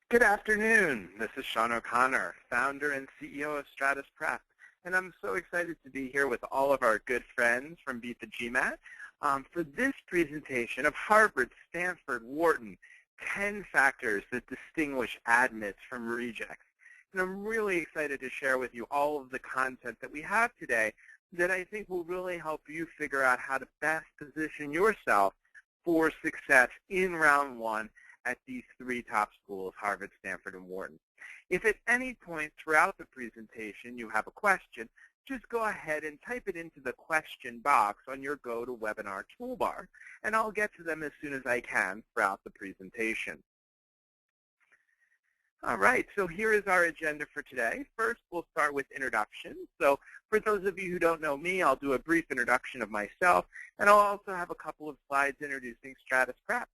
Good afternoon. This is Shawn O'Connor, founder and CEO of Stratus Prep, and I'm so excited to be here with all of our good friends from Beat the GMAT for this presentation of Harvard, Stanford, Wharton, 10 factors that distinguish admits from rejects. And I'm really excited to share with you all of the content that we have today that I think will really help you figure out how to best position yourself for success in round one at these three top schools, Harvard, Stanford, and Wharton. If at any point throughout the presentation you have a question, just go ahead and type it into the question box on your GoToWebinar toolbar, and I'll get to them as soon as I can throughout the presentation. All right, so here is our agenda for today. First, we'll start with introductions. So for those of you who don't know me, I'll do a brief introduction of myself, and I'll also have a couple of slides introducing Stratus Prep.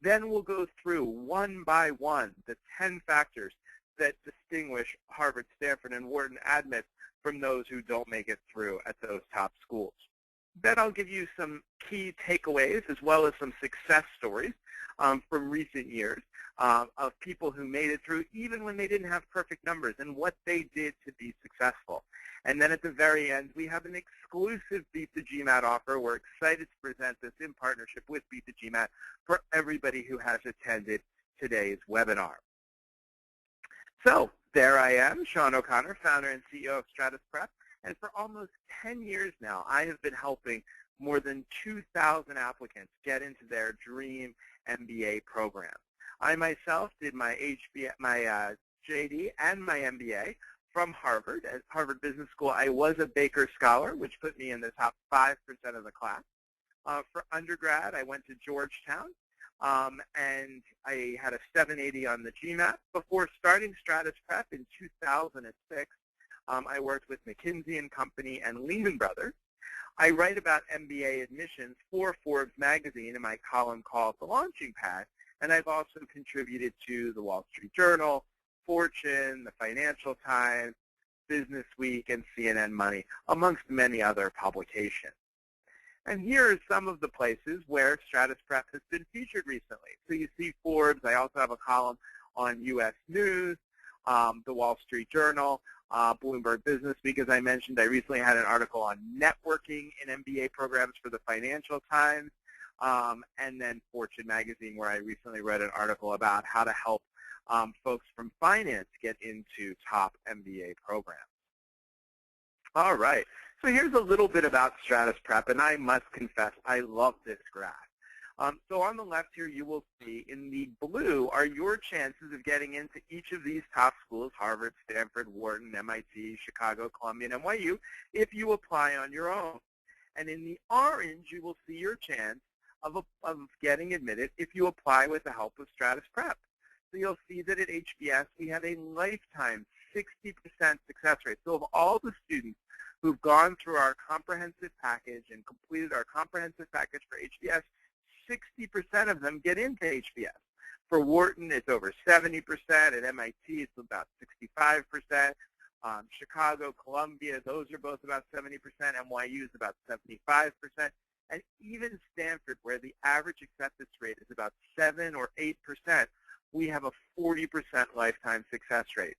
Then we'll go through one by one the 10 factors that distinguish Harvard, Stanford, and Wharton admits from those who don't make it through at those top schools. Then I'll give you some key takeaways as well as some success stories from recent years of people who made it through even when they didn't have perfect numbers and what they did to be successful. And then at the very end, we have an exclusive Beat the GMAT offer. We're excited to present this in partnership with Beat the GMAT for everybody who has attended today's webinar. So there I am, Shawn O'Connor, founder and CEO of Stratus Prep. And for almost 10 years now, I have been helping more than 2,000 applicants get into their dream MBA program. I myself did my JD and my MBA from Harvard. At Harvard Business School, I was a Baker Scholar, which put me in the top 5% of the class. For undergrad, I went to Georgetown, and I had a 780 on the GMAT. Before starting Stratus Prep in 2006, I worked with McKinsey & Company and Lehman Brothers. I write about MBA admissions for Forbes magazine in my column called The Launching Pad, and I've also contributed to the Wall Street Journal, Fortune, the Financial Times, Business Week, and CNN Money, amongst many other publications. And here are some of the places where Stratus Prep has been featured recently. So you see Forbes. I also have a column on U.S. News, the Wall Street Journal, Bloomberg Business Week, as I mentioned. I recently had an article on networking in MBA programs for the Financial Times, and then Fortune magazine, where I recently read an article about how to help folks from finance get into top MBA programs. All right, so here's a little bit about Stratus Prep, and I must confess, I love this graph. So on the left here, you will see in the blue are your chances of getting into each of these top schools, Harvard, Stanford, Wharton, MIT, Chicago, Columbia, and NYU, if you apply on your own. And in the orange, you will see your chance of getting admitted if you apply with the help of Stratus Prep. So you'll see that at HBS, we have a lifetime 60% success rate. So of all the students who've gone through our comprehensive package and completed our comprehensive package for HBS, 60% of them get into HBS. For Wharton, it's over 70%. At MIT, it's about 65%. Chicago, Columbia, those are both about 70%. NYU is about 75%. And even Stanford, where the average acceptance rate is about 7 or 8%, we have a 40% lifetime success rate.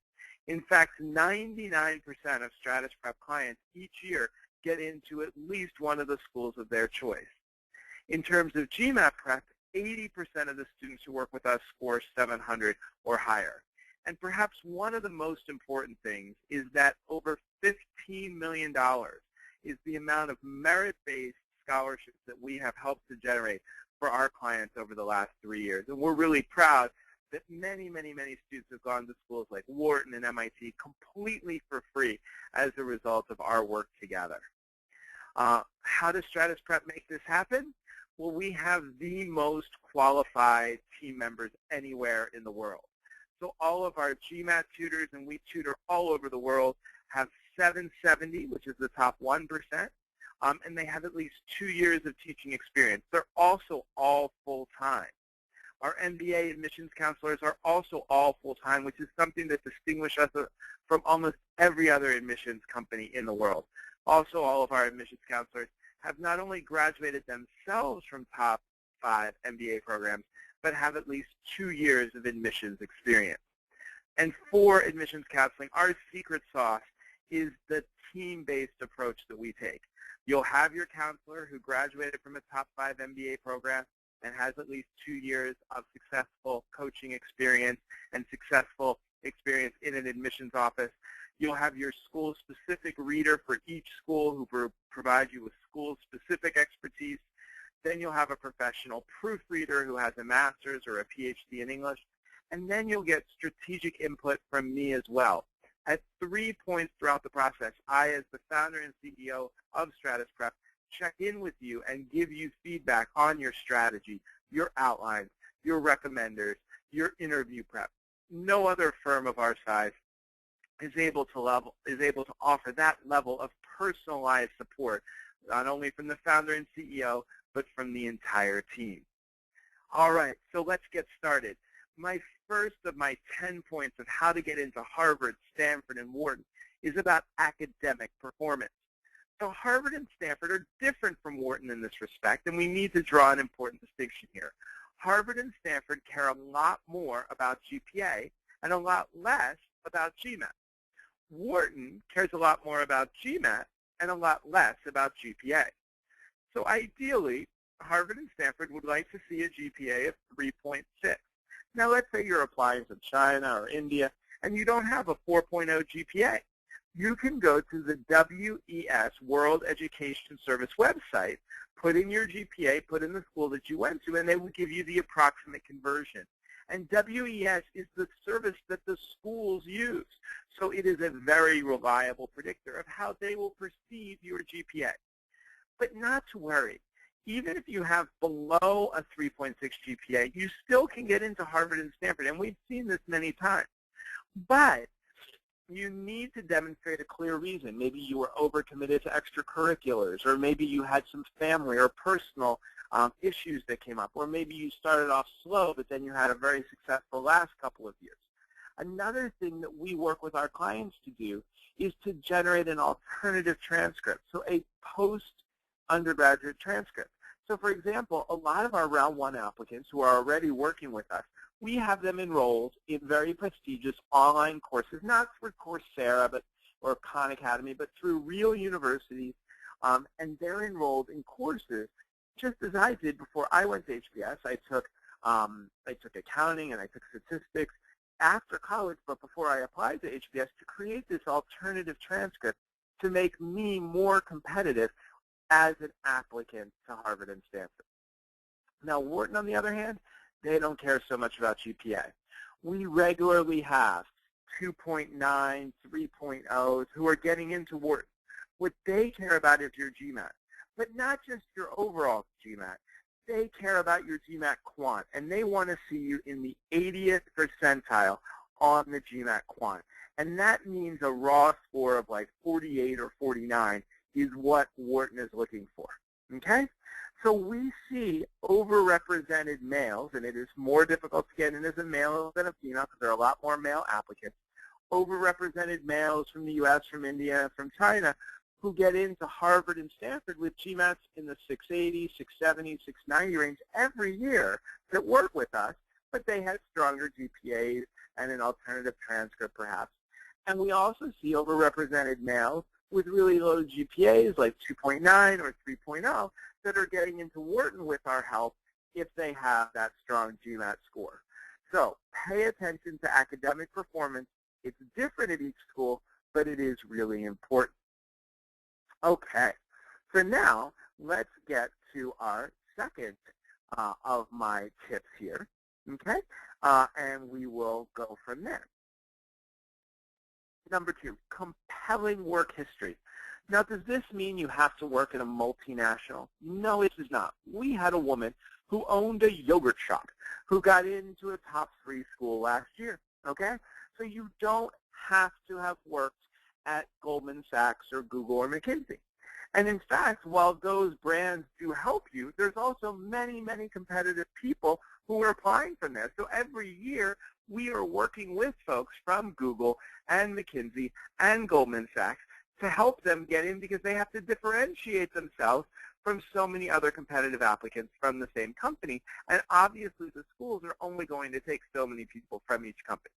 In fact, 99% of Stratus Prep clients each year get into at least one of the schools of their choice. In terms of GMAT prep, 80% of the students who work with us score 700 or higher. And perhaps one of the most important things is that over $15 million is the amount of merit-based scholarships that we have helped to generate for our clients over the last 3 years. And we're really proud that many, many, many students have gone to schools like Wharton and MIT completely for free as a result of our work together. How does Stratus Prep make this happen? Well, we have the most qualified team members anywhere in the world. So all of our GMAT tutors, and we tutor all over the world, have 770, which is the top 1%, and they have at least 2 years of teaching experience. They're also all full-time. Our MBA admissions counselors are also all full-time, which is something that distinguishes us from almost every other admissions company in the world. Also, all of our admissions counselors have not only graduated themselves from top 5 MBA programs, but have at least 2 years of admissions experience. And for admissions counseling, our secret sauce is the team-based approach that we take. You'll have your counselor who graduated from a top 5 MBA program and has at least 2 years of successful coaching experience and successful experience in an admissions office. You'll have your school-specific reader for each school who provide you with school-specific expertise. Then you'll have a professional proofreader who has a master's or a PhD in English. And then you'll get strategic input from me as well. At 3 points throughout the process, I, as the founder and CEO of Stratus Prep, check in with you and give you feedback on your strategy, your outlines, your recommenders, your interview prep. No other firm of our size is able to offer that level of personalized support, not only from the founder and CEO, but from the entire team. All right, so let's get started. My first of my 10 points of how to get into Harvard, Stanford, and Wharton is about academic performance. So Harvard and Stanford are different from Wharton in this respect, and we need to draw an important distinction here. Harvard and Stanford care a lot more about GPA and a lot less about GMAT. Wharton cares a lot more about GMAT and a lot less about GPA. So ideally, Harvard and Stanford would like to see a GPA of 3.6. Now let's say you're applying to China or India and you don't have a 4.0 GPA. You can go to the WES, World Education Service website, put in your GPA, put in the school that you went to, and they will give you the approximate conversion. And WES is the service that the schools use. So it is a very reliable predictor of how they will perceive your GPA. But not to worry. Even if you have below a 3.6 GPA, you still can get into Harvard and Stanford, and we've seen this many times. But you need to demonstrate a clear reason. Maybe you were overcommitted to extracurriculars, or maybe you had some family or personal issues that came up, or maybe you started off slow, but then you had a very successful last couple of years. Another thing that we work with our clients to do is to generate an alternative transcript, so a post-undergraduate transcript. So for example, a lot of our round 1 applicants who are already working with us, we have them enrolled in very prestigious online courses, not through Coursera or Khan Academy, but through real universities, and they're enrolled in courses just as I did before I went to HBS. I took accounting and I took statistics after college, but before I applied to HBS, to create this alternative transcript to make me more competitive as an applicant to Harvard and Stanford. Now, Wharton, on the other hand, they don't care so much about GPA. We regularly have 2.9, 3.0s who are getting into Wharton. What they care about is your GMAT, but not just your overall GMAT. They care about your GMAT quant, and they want to see you in the 80th percentile on the GMAT quant. And that means a raw score of like 48 or 49 is what Wharton is looking for, okay? So we see overrepresented males, and it is more difficult to get in as a male than a female because there are a lot more male applicants, overrepresented males from the U.S., from India, from China, who get into Harvard and Stanford with GMATs in the 680, 670, 690 range every year that work with us, but they have stronger GPAs and an alternative transcript perhaps. And we also see overrepresented males with really low GPAs like 2.9 or 3.0 that are getting into Wharton with our help if they have that strong GMAT score. So pay attention to academic performance. It's different at each school, but it is really important. Okay, so now let's get to our second of my tips here, okay? And we will go from there. Number 2, compelling work history. Now, does this mean you have to work in a multinational? No, it does not. We had a woman who owned a yogurt shop who got into a top 3 school last year, okay? So you don't have to have worked at Goldman Sachs or Google or McKinsey. And in fact, while those brands do help you, there's also many, many competitive people who are applying from there. So every year, we are working with folks from Google and McKinsey and Goldman Sachs to help them get in because they have to differentiate themselves from so many other competitive applicants from the same company. And obviously, the schools are only going to take so many people from each company.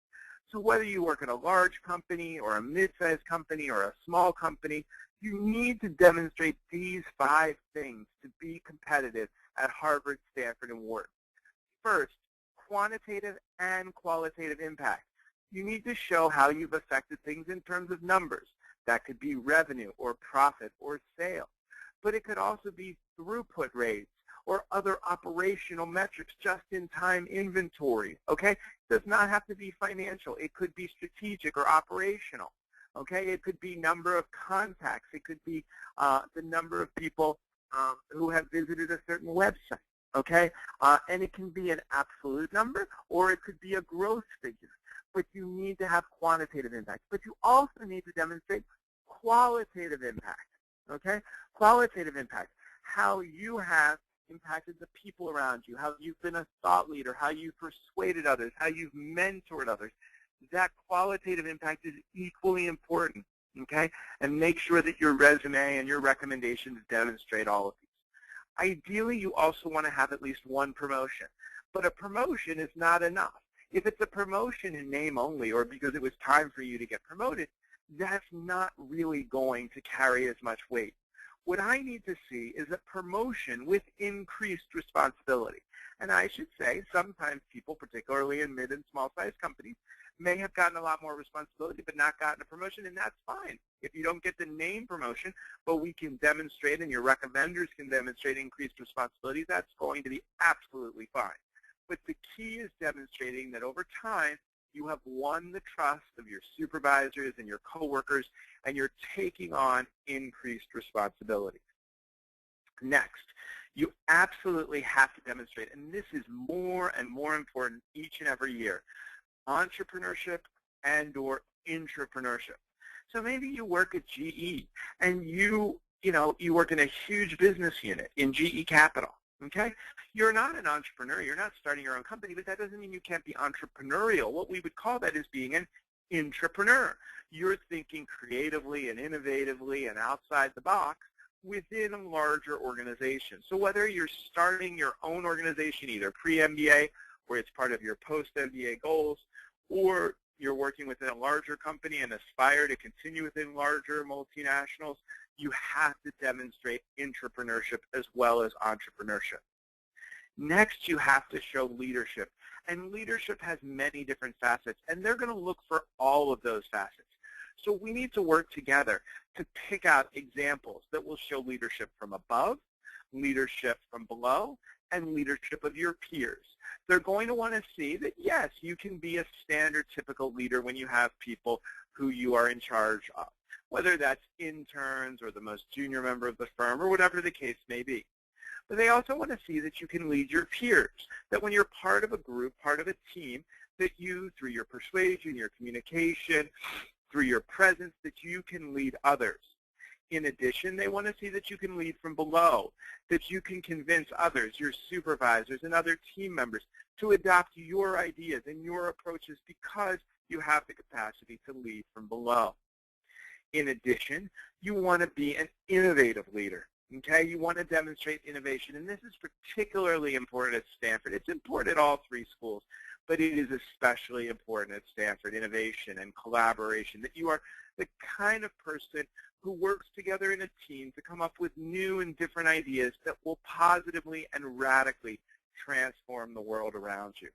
So whether you work at a large company or a mid-sized company or a small company, you need to demonstrate these 5 things to be competitive at Harvard, Stanford, and Wharton. First, quantitative and qualitative impact. You need to show how you've affected things in terms of numbers. That could be revenue or profit or sales. But it could also be throughput rates or other operational metrics, just-in-time inventory, okay? It does not have to be financial. It could be strategic or operational, okay? It could be number of contacts. It could be the number of people who have visited a certain website, okay? And it can be an absolute number, or it could be a growth figure. But you need to have quantitative impact. But you also need to demonstrate qualitative impact, okay? Qualitative impact, how you have impacted the people around you, how you've been a thought leader, how you've persuaded others, how you've mentored others. That qualitative impact is equally important, okay? And make sure that your resume and your recommendations demonstrate all of these. Ideally, you also want to have at least one promotion, but a promotion is not enough. If it's a promotion in name only or because it was time for you to get promoted, that's not really going to carry as much weight. What I need to see is a promotion with increased responsibility. And I should say sometimes people, particularly in mid and small-sized companies, may have gotten a lot more responsibility but not gotten a promotion, and that's fine. If you don't get the name promotion, but we can demonstrate and your recommenders can demonstrate increased responsibility, that's going to be absolutely fine. But the key is demonstrating that over time, you have won the trust of your supervisors and your coworkers, and you're taking on increased responsibilities. Next, you absolutely have to demonstrate, and this is more and more important each and every year, entrepreneurship and/or intrapreneurship. So maybe you work at GE, and you work in a huge business unit in GE Capital. Okay? You're not an entrepreneur. You're not starting your own company, but that doesn't mean you can't be entrepreneurial. What we would call that is being an intrapreneur. You're thinking creatively and innovatively and outside the box within a larger organization. So whether you're starting your own organization, either pre-MBA, or it's part of your post-MBA goals, or you're working within a larger company and aspire to continue within larger multinationals, you have to demonstrate intrapreneurship as well as entrepreneurship. Next, you have to show leadership. And leadership has many different facets, and they're going to look for all of those facets. So we need to work together to pick out examples that will show leadership from above, leadership from below, and leadership of your peers. They're going to want to see that, yes, you can be a standard typical leader when you have people who you are in charge of, whether that's interns or the most junior member of the firm or whatever the case may be. But they also want to see that you can lead your peers, that when you're part of a group, part of a team, that you, through your persuasion, your communication, through your presence, that you can lead others. In addition, they want to see that you can lead from below, that you can convince others, your supervisors and other team members, to adopt your ideas and your approaches because you have the capacity to lead from below. In addition, you want to be an innovative leader. Okay, you want to demonstrate innovation, and this is particularly important at Stanford. It's important at all 3 schools, but it is especially important at Stanford, innovation and collaboration, that you are the kind of person who works together in a team to come up with new and different ideas that will positively and radically transform the world around you.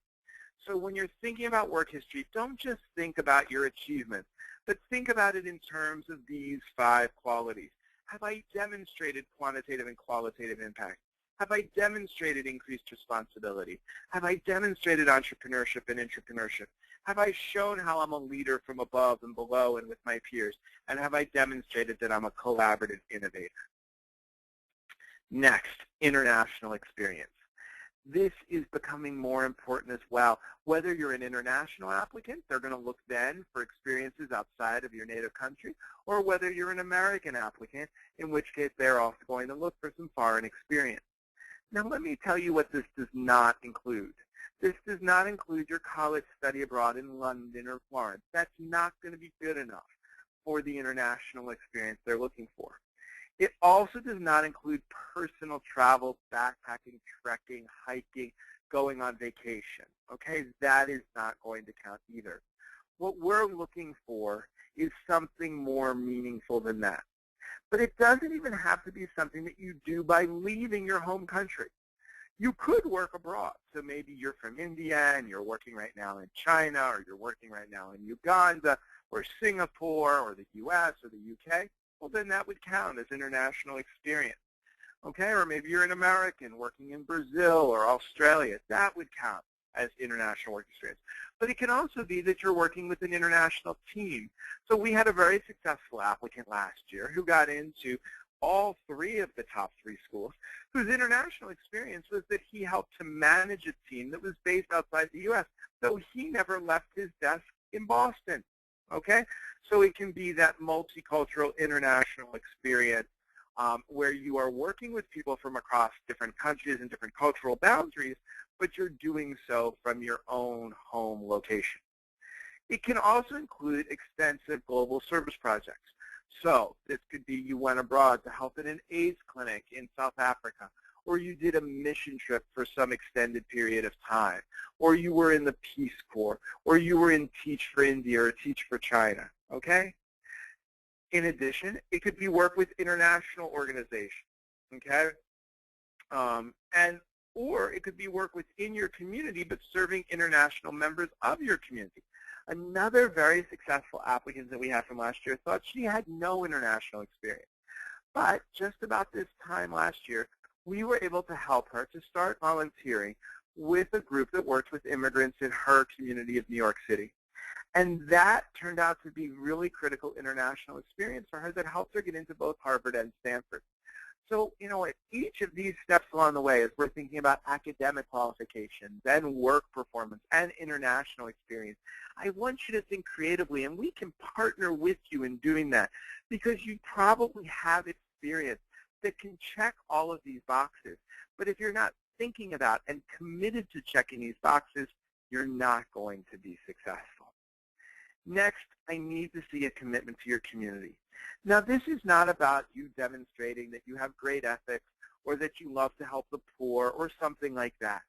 So when you're thinking about work history, don't just think about your achievements, but think about it in terms of these 5 qualities. Have I demonstrated quantitative and qualitative impact? Have I demonstrated increased responsibility? Have I demonstrated entrepreneurship and intrapreneurship? Have I shown how I'm a leader from above and below and with my peers? And have I demonstrated that I'm a collaborative innovator? Next, international experience. This is becoming more important as well. Whether you're an international applicant, they're going to look then for experiences outside of your native country, or whether you're an American applicant, in which case they're also going to look for some foreign experience. Now let me tell you what this does not include. This does not include your college study abroad in London or Florence. That's not going to be good enough for the international experience they're looking for. It also does not include personal travel, backpacking, trekking, hiking, going on vacation. Okay, that is not going to count either. What we're looking for is something more meaningful than that. But it doesn't even have to be something that you do by leaving your home country. You could work abroad. So maybe you're from India and you're working right now in China, or you're working right now in Uganda or Singapore or the US or the UK. Well, then that would count as international experience. Okay, or maybe you're an American working in Brazil or Australia. That would count as international work experience. But it can also be that you're working with an international team. So we had a very successful applicant last year who got into all three of the top three schools, whose international experience was that he helped to manage a team that was based outside the U.S., so he never left his desk in Boston. Okay? So it can be that multicultural international experience where you are working with people from across different countries and different cultural boundaries, but you're doing so from your own home location. It can also include extensive global service projects. So this could be you went abroad to help in an AIDS clinic in South Africa, or you did a mission trip for some extended period of time, or you were in the Peace Corps, or you were in Teach for India or Teach for China, okay? In addition, it could be work with international organizations, okay? Or it could be work within your community but serving international members of your community. Another very successful applicant that we had from last year thought she had no international experience. But just about this time last year, we were able to help her to start volunteering with a group that worked with immigrants in her community of New York City. And that turned out to be really critical international experience for her that helped her get into both Harvard and Stanford. So, you know, at each of these steps along the way, as we're thinking about academic qualifications and work performance and international experience, I want you to think creatively, and we can partner with you in doing that because you probably have experience that can check all of these boxes. But if you're not thinking about and committed to checking these boxes, you're not going to be successful. Next, I need to see a commitment to your community. Now, this is not about you demonstrating that you have great ethics or that you love to help the poor or something like that.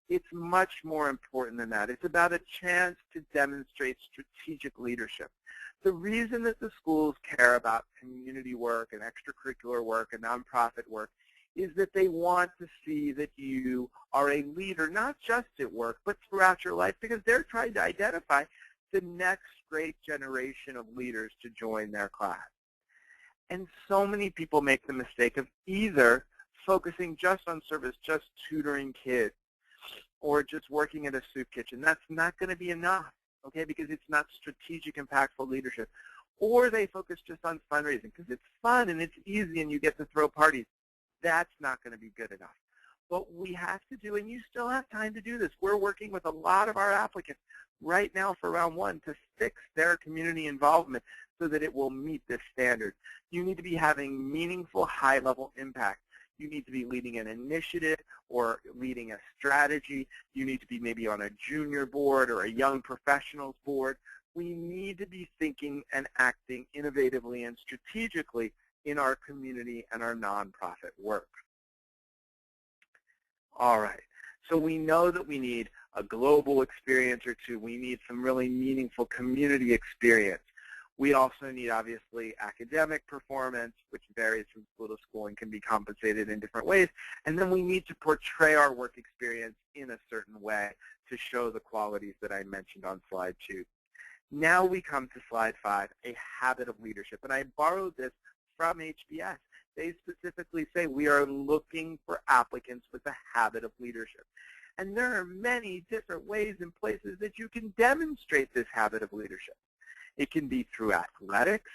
It's much more important than that. It's about a chance to demonstrate strategic leadership. The reason that the schools care about community work and extracurricular work and nonprofit work is that they want to see that you are a leader, not just at work, but throughout your life, because they're trying to identify the next great generation of leaders to join their class. And so many people make the mistake of either focusing just on service, just tutoring kids, or just working at a soup kitchen. That's not going to be enough, okay, because it's not strategic, impactful leadership. Or they focus just on fundraising because it's fun and it's easy and you get to throw parties. That's not going to be good enough. What we have to do, and you still have time to do this, we're working with a lot of our applicants right now for round one to fix their community involvement so that it will meet this standard. You need to be having meaningful, high-level impact. You need to be leading an initiative or leading a strategy. You need to be maybe on a junior board or a young professionals board. We need to be thinking and acting innovatively and strategically in our community and our nonprofit work. All right, so we know that we need a global experience or two. We need some really meaningful community experience. We also need, obviously, academic performance, which varies from school to school and can be compensated in different ways. And then we need to portray our work experience in a certain way to show the qualities that I mentioned on slide 2. Now we come to slide 5, a habit of leadership. And I borrowed this from HBS. They specifically say we are looking for applicants with a habit of leadership. And there are many different ways and places that you can demonstrate this habit of leadership. It can be through athletics,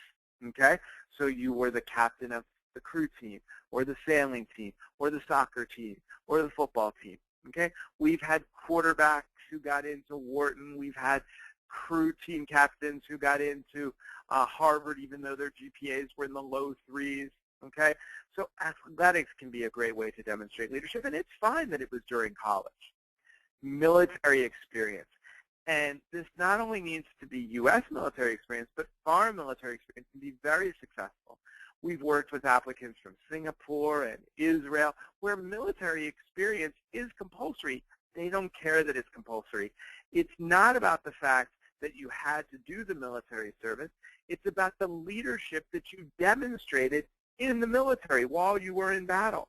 okay? So you were the captain of the crew team or the sailing team or the soccer team or the football team, okay? We've had quarterbacks who got into Wharton. We've had crew team captains who got into Harvard even though their GPAs were in the low 3s, okay? So athletics can be a great way to demonstrate leadership, and it's fine that it was during college. Military experience. And this not only needs to be U.S. military experience, but foreign military experience can be very successful. We've worked with applicants from Singapore and Israel where military experience is compulsory. They don't care that it's compulsory. It's not about the fact that you had to do the military service. It's about the leadership that you demonstrated in the military while you were in battle.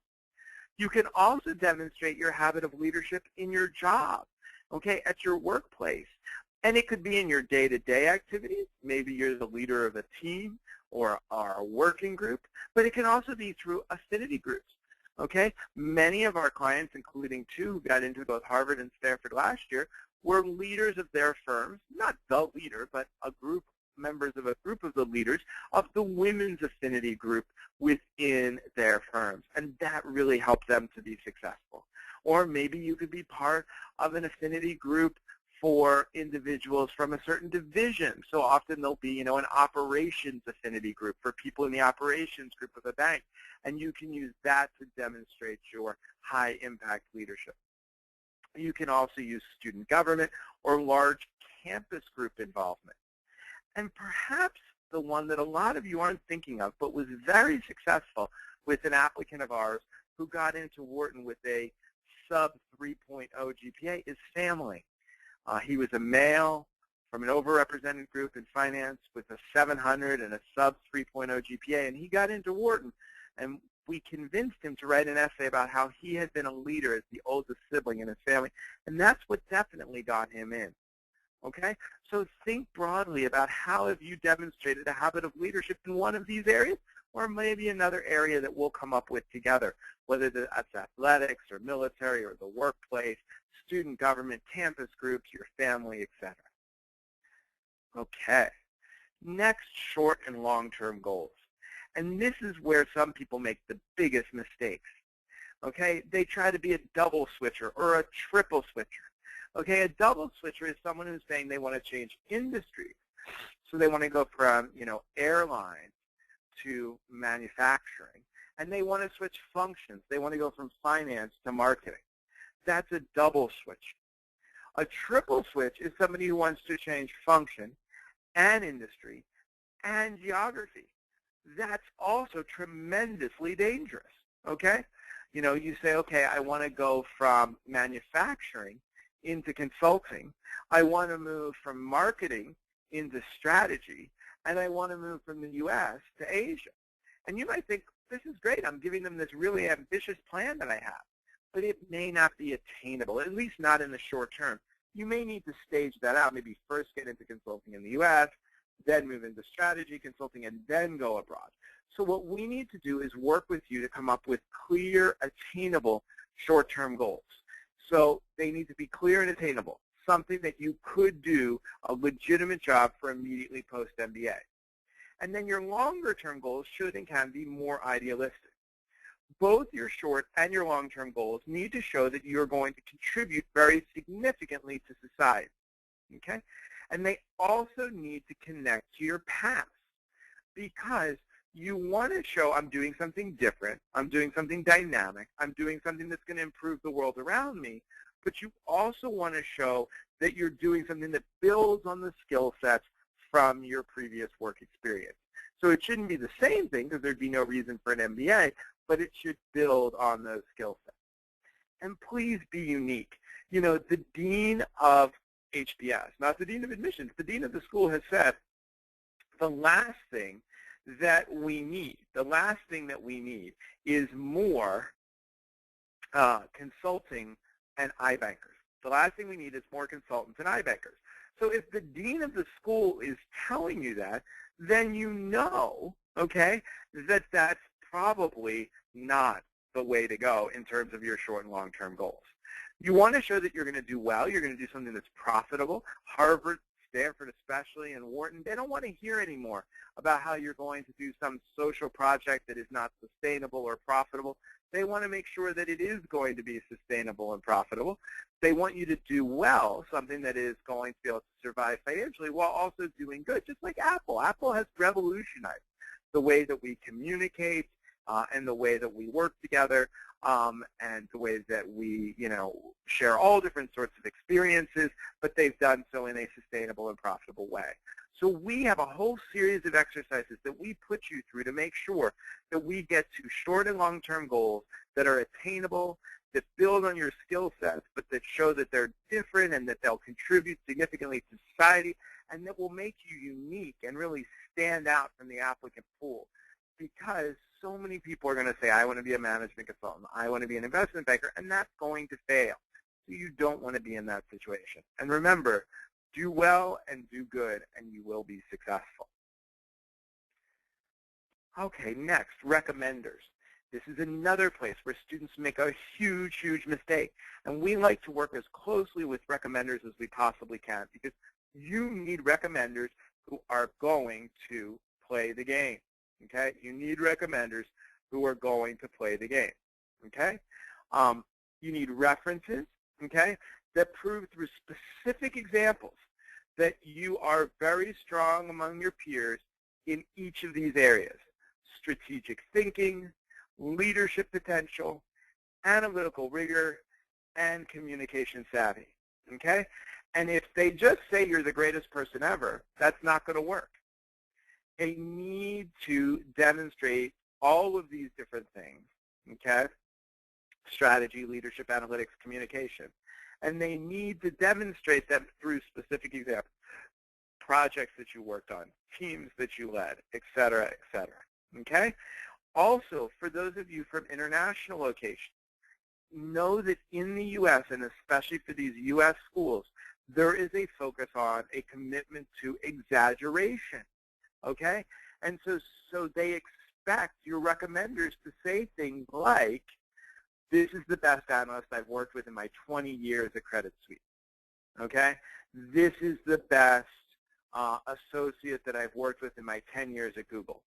You can also demonstrate your habit of leadership in your job, okay, at your workplace. And it could be in your day-to-day activities. Maybe you're the leader of a team or a working group, but it can also be through affinity groups, okay? Many of our clients, including two who got into both Harvard and Stanford last year, were leaders of their firms, not the leader, but a group, members of a group of the leaders of the women's affinity group within their firms. And that really helped them to be successful. Or maybe you could be part of an affinity group for individuals from a certain division. So often there'll be, an operations affinity group for people in the operations group of a bank. And you can use that to demonstrate your high impact leadership. You can also use student government or large campus group involvement. And perhaps the one that a lot of you aren't thinking of, but was very successful with an applicant of ours who got into Wharton with a sub 3.0 GPA is family. He was a male from an overrepresented group in finance with a 700 and a sub 3.0 GPA, and he got into Wharton. And we convinced him to write an essay about how he had been a leader as the oldest sibling in his family, and that's what definitely got him in. Okay? So think broadly about how have you demonstrated a habit of leadership in one of these areas, or maybe another area that we'll come up with together, whether that's athletics or military or the workplace, student government, campus groups, your family, etc. Okay. Next, short and long-term goals. And this is where some people make the biggest mistakes. Okay? They try to be a double switcher or a triple switcher. Okay, a double switcher is someone who's saying they want to change industries. So they want to go from, airlines to manufacturing. And they want to switch functions. They want to go from finance to marketing. That's a double switch. A triple switch is somebody who wants to change function and industry and geography. That's also tremendously dangerous, okay? You say, okay, I want to go from manufacturing into consulting. I want to move from marketing into strategy, and I want to move from the U.S. to Asia. And you might think, this is great. I'm giving them this really ambitious plan that I have. But it may not be attainable, at least not in the short term. You may need to stage that out, maybe first get into consulting in the U.S., then move into strategy consulting, and then go abroad. So what we need to do is work with you to come up with clear, attainable short-term goals. So they need to be clear and attainable, something that you could do a legitimate job for immediately post-MBA. And then your longer-term goals should and can be more idealistic. Both your short and your long-term goals need to show that you're going to contribute very significantly to society, okay? And they also need to connect to your past, because you want to show I'm doing something different, I'm doing something dynamic, I'm doing something that's going to improve the world around me, but you also want to show that you're doing something that builds on the skill sets from your previous work experience. So it shouldn't be the same thing, because there'd be no reason for an MBA, but it should build on those skill sets. And please be unique. The dean of HBS, not the dean of admissions, the dean of the school has said the last thing that we need, is more consulting and iBankers. The last thing we need is more consultants and iBankers. So if the dean of the school is telling you that, then you know, okay, that that's probably not the way to go in terms of your short and long-term goals. You want to show that you're going to do well. You're going to do something that's profitable. Harvard, Stanford especially, and Wharton, they don't want to hear anymore about how you're going to do some social project that is not sustainable or profitable. They want to make sure that it is going to be sustainable and profitable. They want you to do well, something that is going to be able to survive financially while also doing good, just like Apple. Apple has revolutionized the way that we communicate and the way that we work together, and the ways that we, share all different sorts of experiences, but they've done so in a sustainable and profitable way. So we have a whole series of exercises that we put you through to make sure that we get to short and long-term goals that are attainable, that build on your skill sets, but that show that they're different and that they'll contribute significantly to society, and that will make you unique and really stand out from the applicant pool. Because so many people are going to say, I want to be a management consultant, I want to be an investment banker, and that's going to fail. So you don't want to be in that situation. And remember, do well and do good, and you will be successful. Okay, next, recommenders. This is another place where students make a huge, huge mistake. And we like to work as closely with recommenders as we possibly can, because you need recommenders who are going to play the game. Okay? You need recommenders who are going to play the game. Okay? You need references, okay, that prove through specific examples that you are very strong among your peers in each of these areas: strategic thinking, leadership potential, analytical rigor, and communication savvy. Okay? And if they just say you're the greatest person ever, that's not going to work. They need to demonstrate all of these different things, okay? Strategy, leadership, analytics, communication. And they need to demonstrate them through specific examples, projects that you worked on, teams that you led, et cetera, okay? Also, for those of you from international locations, know that in the U.S., and especially for these U.S. schools, there is a focus on a commitment to exaggeration, okay? And so they expect your recommenders to say things like, this is the best analyst I've worked with in my 20 years at Credit Suisse, okay? This is the best associate that I've worked with in my 10 years at Google.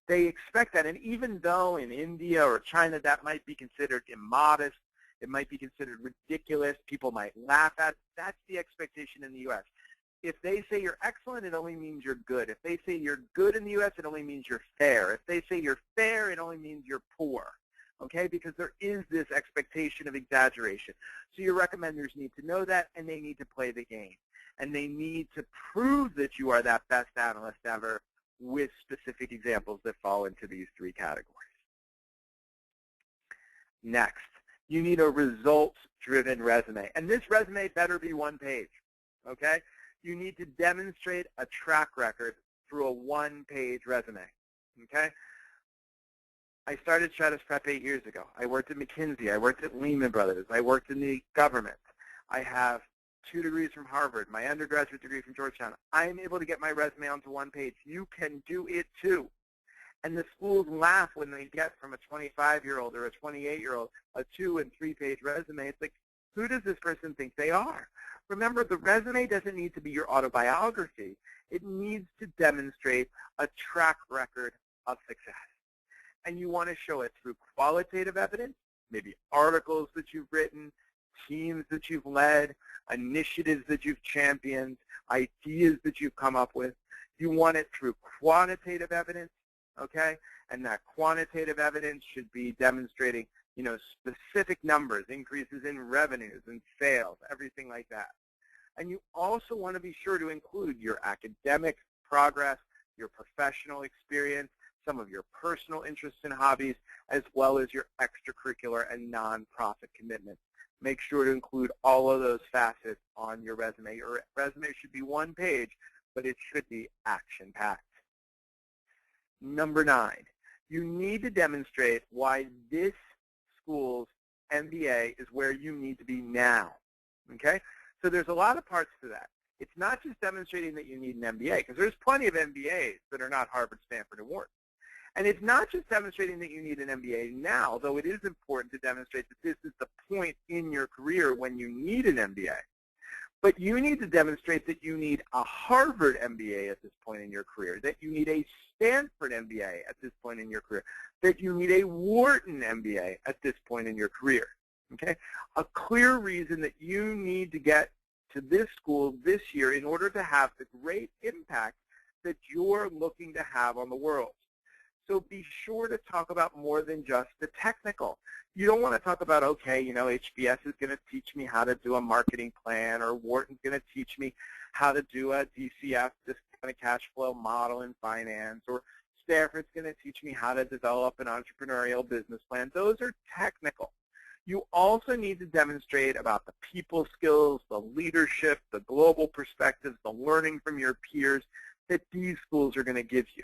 They expect that, and even though in India or China that might be considered immodest, it might be considered ridiculous, people might laugh at, that's the expectation in the U.S. If they say you're excellent, it only means you're good. If they say you're good in the U.S., it only means you're fair. If they say you're fair, it only means you're poor, okay? Because there is this expectation of exaggeration. So your recommenders need to know that, and they need to play the game. And they need to prove that you are that best analyst ever with specific examples that fall into these three categories. Next, you need a results-driven resume. And this resume better be one page, okay? You need to demonstrate a track record through a one-page resume, okay? I started Stratus Prep 8 years ago. I worked at McKinsey. I worked at Lehman Brothers. I worked in the government. I have 2 degrees from Harvard, my undergraduate degree from Georgetown. I'm able to get my resume onto one page. You can do it too. And the schools laugh when they get from a 25-year-old or a 28-year-old a 2- and 3-page resume. It's like, who does this person think they are? Remember, the resume doesn't need to be your autobiography. It needs to demonstrate a track record of success. And you want to show it through qualitative evidence, maybe articles that you've written, teams that you've led, initiatives that you've championed, ideas that you've come up with. You want it through quantitative evidence, okay? And that quantitative evidence should be demonstrating, specific numbers, increases in revenues and sales, everything like that. And you also want to be sure to include your academic progress, your professional experience, some of your personal interests and hobbies, as well as your extracurricular and nonprofit commitments. Make sure to include all of those facets on your resume. Your resume should be one page, but it should be action-packed. Number 9, you need to demonstrate why this school's MBA is where you need to be now, okay? So there's a lot of parts to that. It's not just demonstrating that you need an MBA, because there's plenty of MBAs that are not Harvard, Stanford, and Wharton. And it's not just demonstrating that you need an MBA now, though it is important to demonstrate that this is the point in your career when you need an MBA. But you need to demonstrate that you need a Harvard MBA at this point in your career, that you need a Stanford MBA at this point in your career, that you need a Wharton MBA at this point in your career. Okay? A clear reason that you need to get to this school this year in order to have the great impact that you're looking to have on the world. So be sure to talk about more than just the technical. You don't want to talk about, okay, HBS is going to teach me how to do a marketing plan, or Wharton's going to teach me how to do a DCF, discounted cash flow model in finance, or Stanford's going to teach me how to develop an entrepreneurial business plan. Those are technical. You also need to demonstrate about the people skills, the leadership, the global perspectives, the learning from your peers that these schools are going to give you.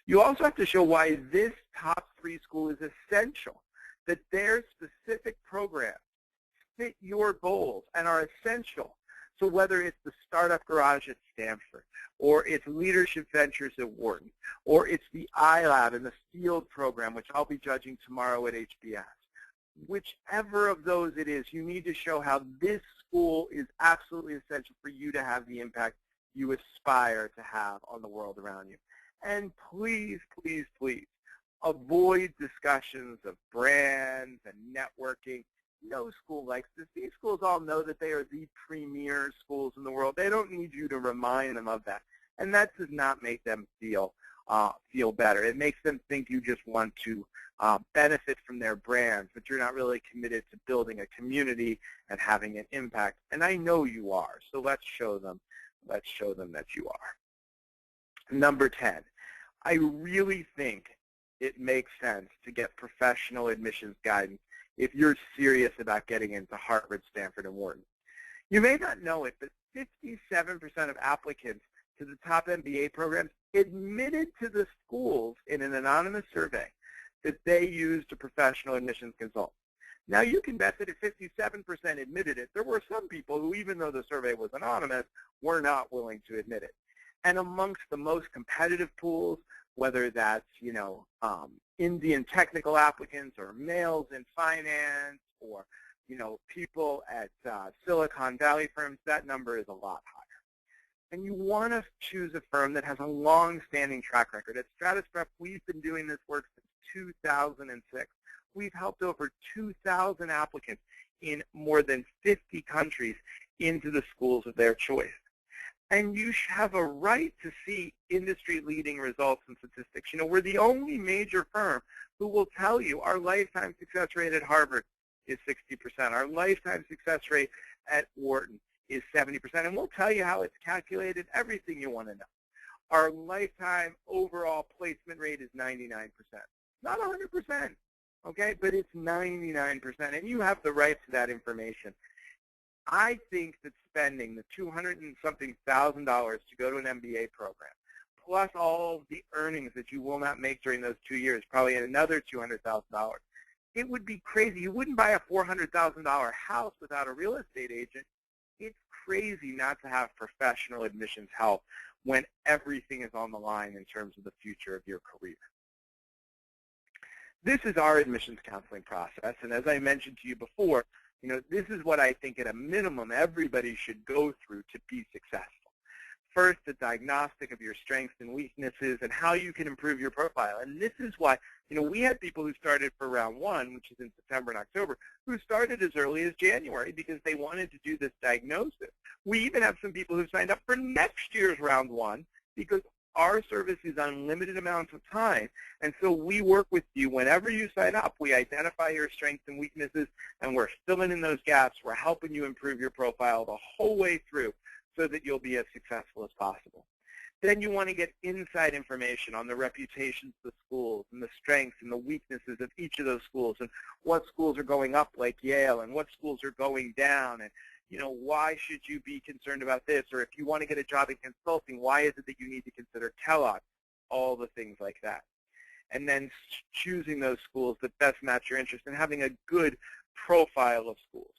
You also have to show why this top 3 school is essential, that their specific programs fit your goals and are essential. So whether it's the Startup Garage at Stanford, or it's Leadership Ventures at Wharton, or it's the iLab and the Field program, which I'll be judging tomorrow at HBS, whichever of those it is, you need to show how this school is absolutely essential for you to have the impact you aspire to have on the world around you. And please, please, please, avoid discussions of brands and networking. No school likes this. These schools all know that they are the premier schools in the world. They don't need you to remind them of that. And that does not make them feel better. It makes them think you just want to benefit from their brands, but you're not really committed to building a community and having an impact. And I know you are, so let's show them that you are. Number 10, I really think it makes sense to get professional admissions guidance if you're serious about getting into Harvard, Stanford, and Wharton. You may not know it, but 57% of applicants to the top MBA programs admitted to the schools in an anonymous survey that they used a professional admissions consultant. Now, you can bet that if 57% admitted it, there were some people who, even though the survey was anonymous, were not willing to admit it. And amongst the most competitive pools, whether that's, Indian technical applicants or males in finance or, people at Silicon Valley firms, that number is a lot higher. And you want to choose a firm that has a long-standing track record. At Stratus Prep, we've been doing this work since 2006. We've helped over 2,000 applicants in more than 50 countries into the schools of their choice. And you have a right to see industry-leading results and statistics. We're the only major firm who will tell you our lifetime success rate at Harvard is 60%. Our lifetime success rate at Wharton is 70%. And we'll tell you how it's calculated, everything you want to know. Our lifetime overall placement rate is 99%. Not 100%, okay? But it's 99%, and you have the right to that information. I think that spending the $200 and something thousand to go to an MBA program, plus all of the earnings that you will not make during those 2 years, probably another $200,000, it would be crazy. You wouldn't buy a $400,000 house without a real estate agent. It's crazy not to have professional admissions help when everything is on the line in terms of the future of your career. This is our admissions counseling process, and as I mentioned to you before, this is what I think at a minimum everybody should go through to be successful. First, a diagnostic of your strengths and weaknesses and how you can improve your profile. And this is why, we had people who started for round 1, which is in September and October, who started as early as January because they wanted to do this diagnosis. We even have some people who signed up for next year's round 1 because our service is unlimited amounts of time, and so we work with you whenever you sign up. We identify your strengths and weaknesses, and we're filling in those gaps. We're helping you improve your profile the whole way through so that you'll be as successful as possible. Then you want to get inside information on the reputations of the schools and the strengths and the weaknesses of each of those schools and what schools are going up like Yale and what schools are going down, and why should you be concerned about this? Or if you want to get a job in consulting, why is it that you need to consider Kellogg? All the things like that. And then choosing those schools that best match your interest and having a good profile of schools.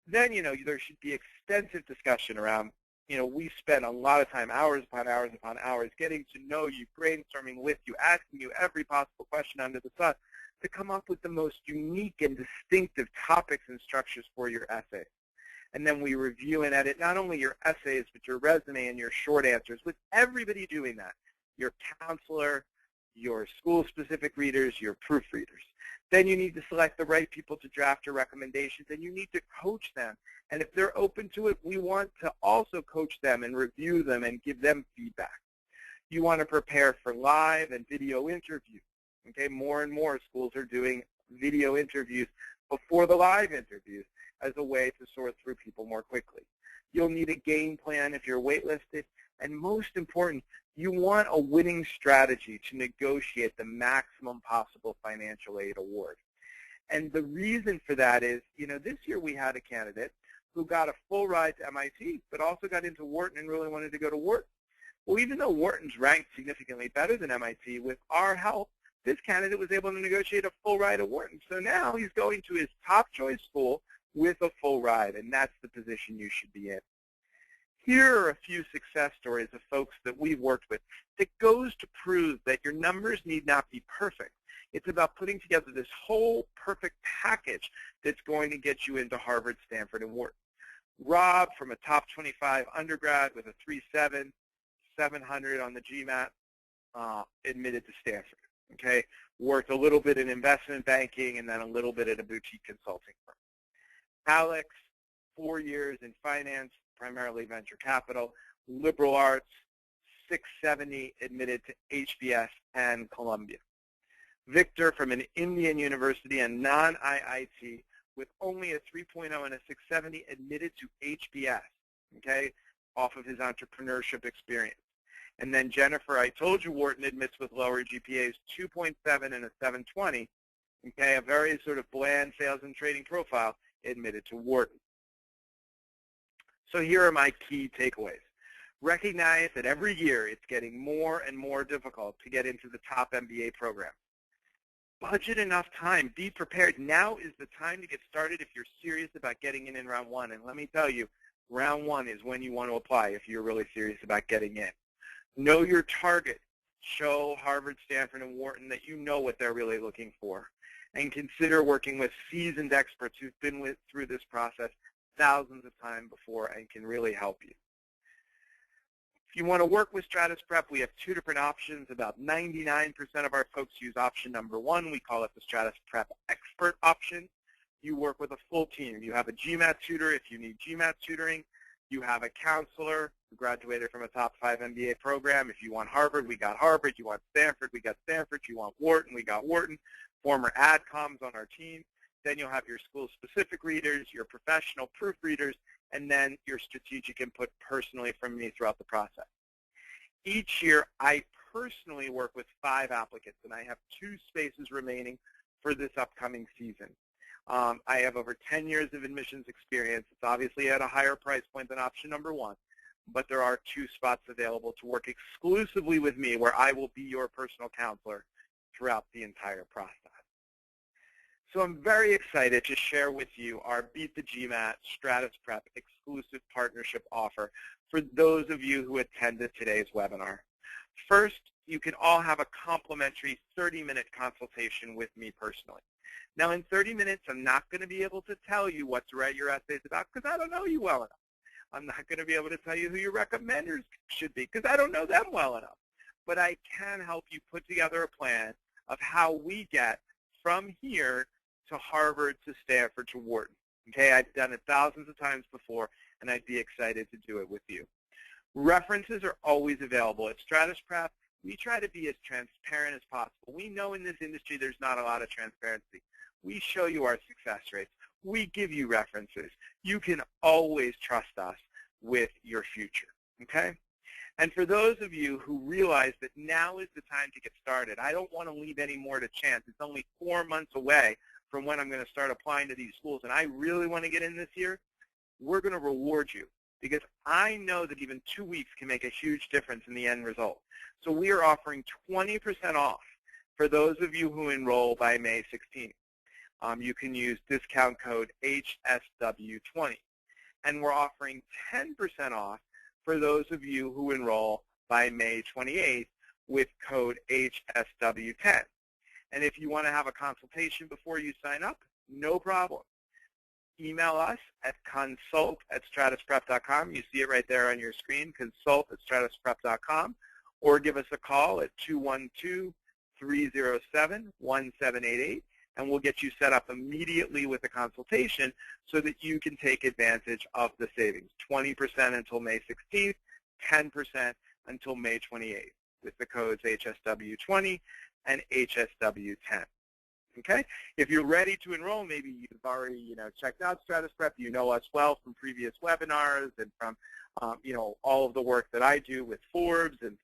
Then, there should be extensive discussion around, we spend a lot of time, hours upon hours upon hours, getting to know you, brainstorming with you, asking you every possible question under the sun to come up with the most unique and distinctive topics and structures for your essay. And then we review and edit not only your essays, but your resume and your short answers, with everybody doing that, your counselor, your school-specific readers, your proofreaders. Then you need to select the right people to draft your recommendations, and you need to coach them. And if they're open to it, we want to also coach them and review them and give them feedback. You want to prepare for live and video interviews. Okay, more and more schools are doing video interviews before the live interviews as a way to sort through people more quickly. You'll need a game plan if you're waitlisted, and most important, you want a winning strategy to negotiate the maximum possible financial aid award. And the reason for that is, this year we had a candidate who got a full ride to MIT, but also got into Wharton and really wanted to go to Wharton. Well, even though Wharton's ranked significantly better than MIT, with our help, this candidate was able to negotiate a full ride at Wharton. So now he's going to his top choice school with a full ride, and that's the position you should be in. Here are a few success stories of folks that we've worked with that goes to prove that your numbers need not be perfect. It's about putting together this whole perfect package that's going to get you into Harvard, Stanford, and Wharton. Rob, from a top 25 undergrad with a 3.7, 700 on the GMAT, admitted to Stanford. Okay, worked a little bit in investment banking and then a little bit at a boutique consulting firm. Alex, 4 years in finance, primarily venture capital, liberal arts, 670, admitted to HBS and Columbia. Victor, from an Indian university and non-IIT, with only a 3.0 and a 670, admitted to HBS, okay, off of his entrepreneurship experience. And then Jennifer, I told you Wharton admits with lower GPAs, 2.7 and a 720, okay, a very sort of bland sales and trading profile, admitted to Wharton. So here are my key takeaways. Recognize that every year it's getting more and more difficult to get into the top MBA program. Budget enough time. Be prepared. Now is the time to get started if you're serious about getting in round one. And let me tell you, round one is when you want to apply if you're really serious about getting in. Know your target. Show Harvard, Stanford, and Wharton that you know what they're really looking for. And consider working with seasoned experts who've been through this process thousands of times before and can really help you. If you want to work with Stratus Prep, we have two different options. About 99% of our folks use option number one. We call it the Stratus Prep Expert option. You work with a full team. You have a GMAT tutor if you need GMAT tutoring. You have a counselor who graduated from a top 5 MBA program. If you want Harvard, we got Harvard. You want Stanford, we got Stanford. You want Wharton, we got Wharton. Former AdComs on our team. Then you'll have your school-specific readers, your professional proofreaders, and then your strategic input personally from me throughout the process. Each year, I personally work with 5 applicants, and I have 2 spaces remaining for this upcoming season. I have over 10 years of admissions experience. It's obviously at a higher price point than option number one, but there are 2 spots available to work exclusively with me where I will be your personal counselor throughout the entire process. So I'm very excited to share with you our Beat the GMAT Stratus Prep exclusive partnership offer for those of you who attended today's webinar. First, you can all have a complimentary 30-minute consultation with me personally. Now, in 30 minutes, I'm not going to be able to tell you what to write your essays about because I don't know you well enough. I'm not going to be able to tell you who your recommenders should be because I don't know them well enough. But I can help you put together a plan of how we get from here to Harvard, to Stanford, to Wharton. Okay, I've done it thousands of times before, and I'd be excited to do it with you. References are always available. At Stratus Prep, we try to be as transparent as possible. We know in this industry there's not a lot of transparency. We show you our success rates. We give you references. You can always trust us with your future, okay? And for those of you who realize that now is the time to get started, I don't want to leave any more to chance. It's only 4 months away from when I'm going to start applying to these schools, and I really want to get in this year. We're going to reward you because I know that even 2 weeks can make a huge difference in the end result. So we are offering 20% off for those of you who enroll by May 16th. You can use discount code HSW20. And we're offering 10% off for those of you who enroll by May 28th with code HSW10. And if you want to have a consultation before you sign up, no problem. Email us at consult@stratusprep.com. You see it right there on your screen, consult@stratusprep.com, or give us a call at 212-307-1788, and we'll get you set up immediately with a consultation so that you can take advantage of the savings. 20% until May 16th, 10% until May 28th. with the codes HSW20 and HSW10. Okay? If you're ready to enroll, maybe you've already, checked out Stratus Prep, you know us well from previous webinars and from, all of the work that I do with Forbes and,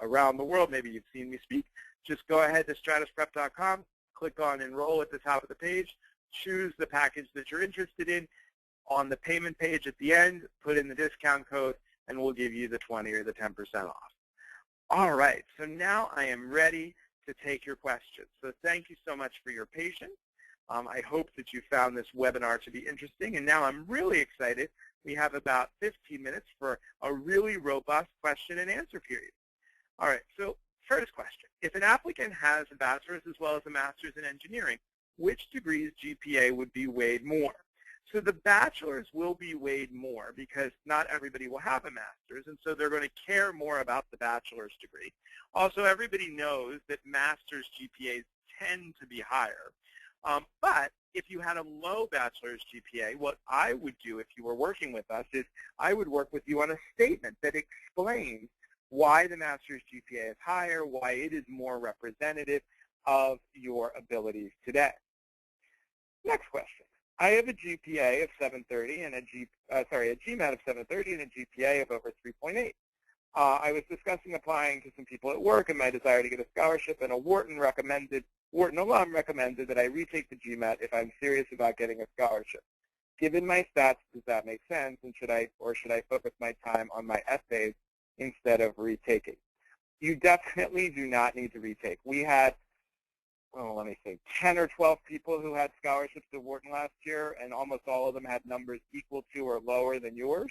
around the world. Maybe you've seen me speak. Just go ahead to stratusprep.com, click on Enroll at the top of the page, choose the package that you're interested in. On the payment page at the end, put in the discount code, and we'll give you the 20 or the 10% off. All right, so now I am ready to take your questions. So thank you so much for your patience. I hope that you found this webinar to be interesting, and now I'm really excited. We have about 15 minutes for a really robust question and answer period. All right, so first question. If an applicant has a bachelor's as well as a master's in engineering, which degree's GPA would be weighed more? So the bachelor's will be weighed more because not everybody will have a master's, and so they're going to care more about the bachelor's degree. Also, everybody knows that master's GPAs tend to be higher. But if you had a low bachelor's GPA, what I would do if you were working with us is I would work with you on a statement that explains why the master's GPA is higher, why it is more representative of your abilities today. Next question. I have a GPA of 730 and a GMAT of 730 and a GPA of over 3.8. I was discussing applying to some people at work and my desire to get a scholarship, and a Wharton alum recommended that I retake the GMAT if I'm serious about getting a scholarship. Given my stats, does that make sense, and should I focus my time on my essays instead of retaking? You definitely do not need to retake. We had 10 or 12 people who had scholarships to Wharton last year, and almost all of them had numbers equal to or lower than yours.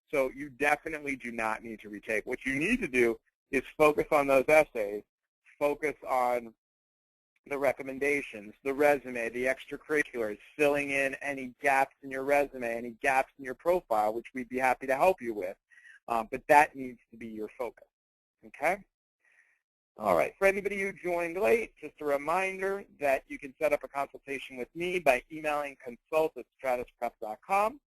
So you definitely do not need to retake. What you need to do is focus on those essays, focus on the recommendations, the resume, the extracurriculars, filling in any gaps in your resume, any gaps in your profile, which we'd be happy to help you with. But that needs to be your focus, okay? All right, for anybody who joined late, just a reminder that you can set up a consultation with me by emailing consult@stratusprep.com.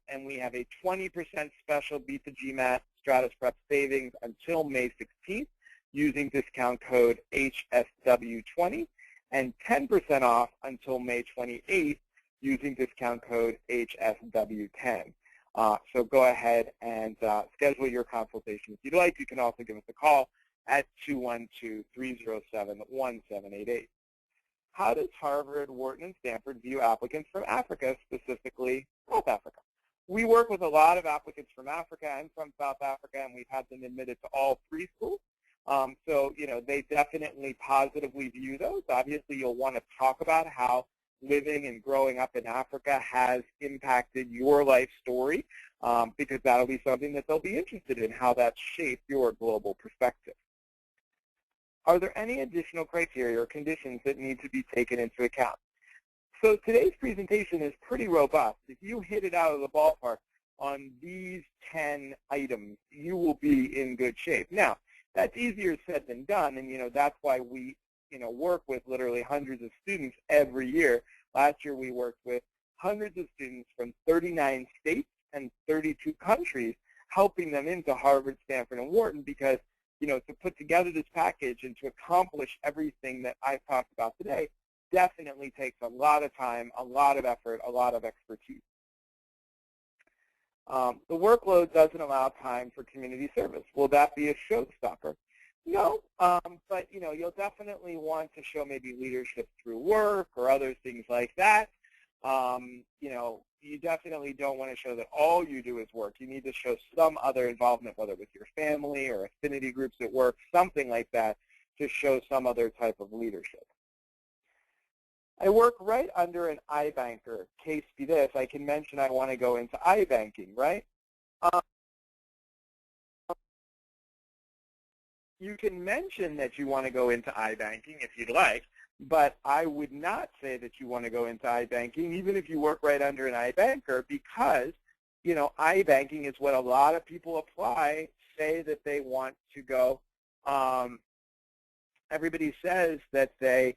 And we have a 20% special Beat the GMAT Stratus Prep savings until May 16th using discount code HSW20, and 10% off until May 28th using discount code HSW10. So go ahead and schedule your consultation if you'd like. You can also give us a call at 212-307-1788. How does Harvard, Wharton, and Stanford view applicants from Africa, specifically South Africa? We work with a lot of applicants from Africa and from South Africa, and we've had them admitted to all three schools. So, they definitely positively view those. Obviously, you'll want to talk about how living and growing up in Africa has impacted your life story, because that'll be something that they'll be interested in, how that's shaped your global perspective. Are there any additional criteria or conditions that need to be taken into account? So today's presentation is pretty robust. If you hit it out of the ballpark on these 10 items, you will be in good shape. Now, that's easier said than done, and that's why we work with literally hundreds of students every year. Last year we worked with hundreds of students from 39 states and 32 countries, helping them into Harvard, Stanford, and Wharton, because to put together this package and to accomplish everything that I've talked about today definitely takes a lot of time, a lot of effort, a lot of expertise. The workload doesn't allow time for community service. Will that be a showstopper? No, but you'll definitely want to show maybe leadership through work or other things like that. You definitely don't want to show that all you do is work. You need to show some other involvement, whether with your family or affinity groups at work, something like that, to show some other type of leadership. I work right under an iBanker. Case be this, I can mention I want to go into iBanking, right? You can mention that you want to go into iBanking if you'd like, but I would not say that you want to go into iBanking, even if you work right under an iBanker, because, iBanking is what a lot of people apply, say that they want to go. Everybody says that they,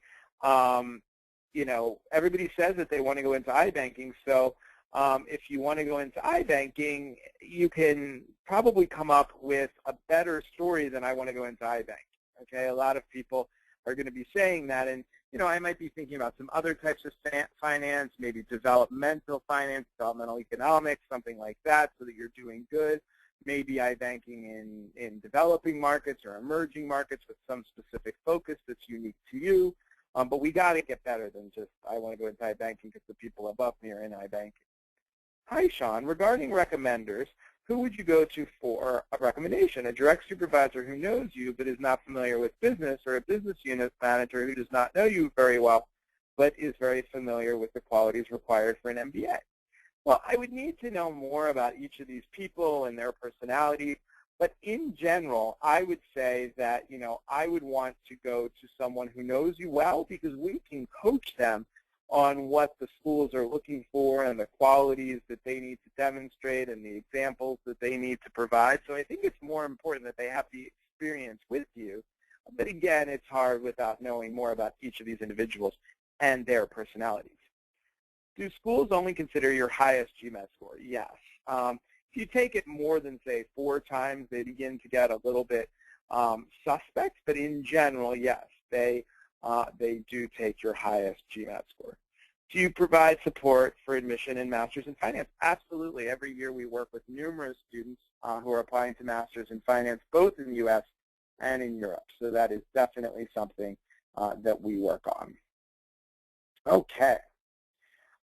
everybody says that they want to go into iBanking, so if you want to go into iBanking, you can probably come up with a better story than I want to go into iBanking. Okay, a lot of people are going to be saying that, and I might be thinking about some other types of finance, maybe developmental finance, developmental economics, something like that, so that you're doing good. Maybe iBanking in developing markets or emerging markets with some specific focus that's unique to you. But we got to get better than just, I want to go into iBanking because the people above me are in iBanking. Hi, Shawn. Regarding recommenders, who would you go to for a recommendation? A direct supervisor who knows you but is not familiar with business, or a business unit manager who does not know you very well but is very familiar with the qualities required for an MBA? Well, I would need to know more about each of these people and their personalities, but in general, I would say that, I would want to go to someone who knows you well, because we can coach them on what the schools are looking for and the qualities that they need to demonstrate and the examples that they need to provide. So I think it's more important that they have the experience with you. But again, it's hard without knowing more about each of these individuals and their personalities. Do schools only consider your highest GMAT score? Yes. If you take it more than, say, 4 times, they begin to get a little bit suspect. But in general, yes, they do take your highest GMAT score. Do you provide support for admission in Masters in Finance? Absolutely. Every year we work with numerous students who are applying to Masters in Finance, both in the U.S. and in Europe. So that is definitely something that we work on. Okay.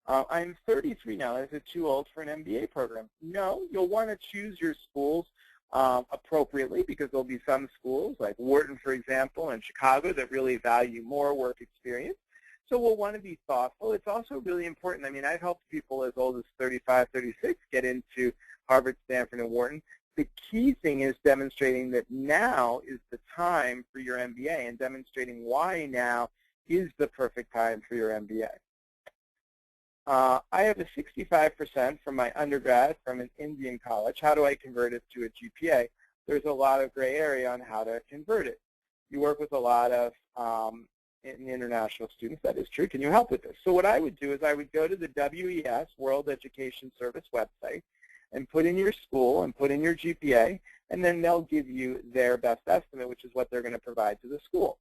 I'm 33 now. Is it too old for an MBA program? No. You'll want to choose your schools appropriately, because there'll be some schools like Wharton, for example, and Chicago that really value more work experience. So we'll want to be thoughtful. It's also really important. I mean, I've helped people as old as 35, 36 get into Harvard, Stanford, and Wharton. The key thing is demonstrating that now is the time for your MBA, and demonstrating why now is the perfect time for your MBA. I have a 65% from my undergrad from an Indian college. How do I convert it to a GPA? There's a lot of gray area on how to convert it. You work with a lot of international students. That is true. Can you help with this? So what I would do is I would go to the WES, World Education Service website, and put in your school and put in your GPA, and then they'll give you their best estimate, which is what they're going to provide to the school.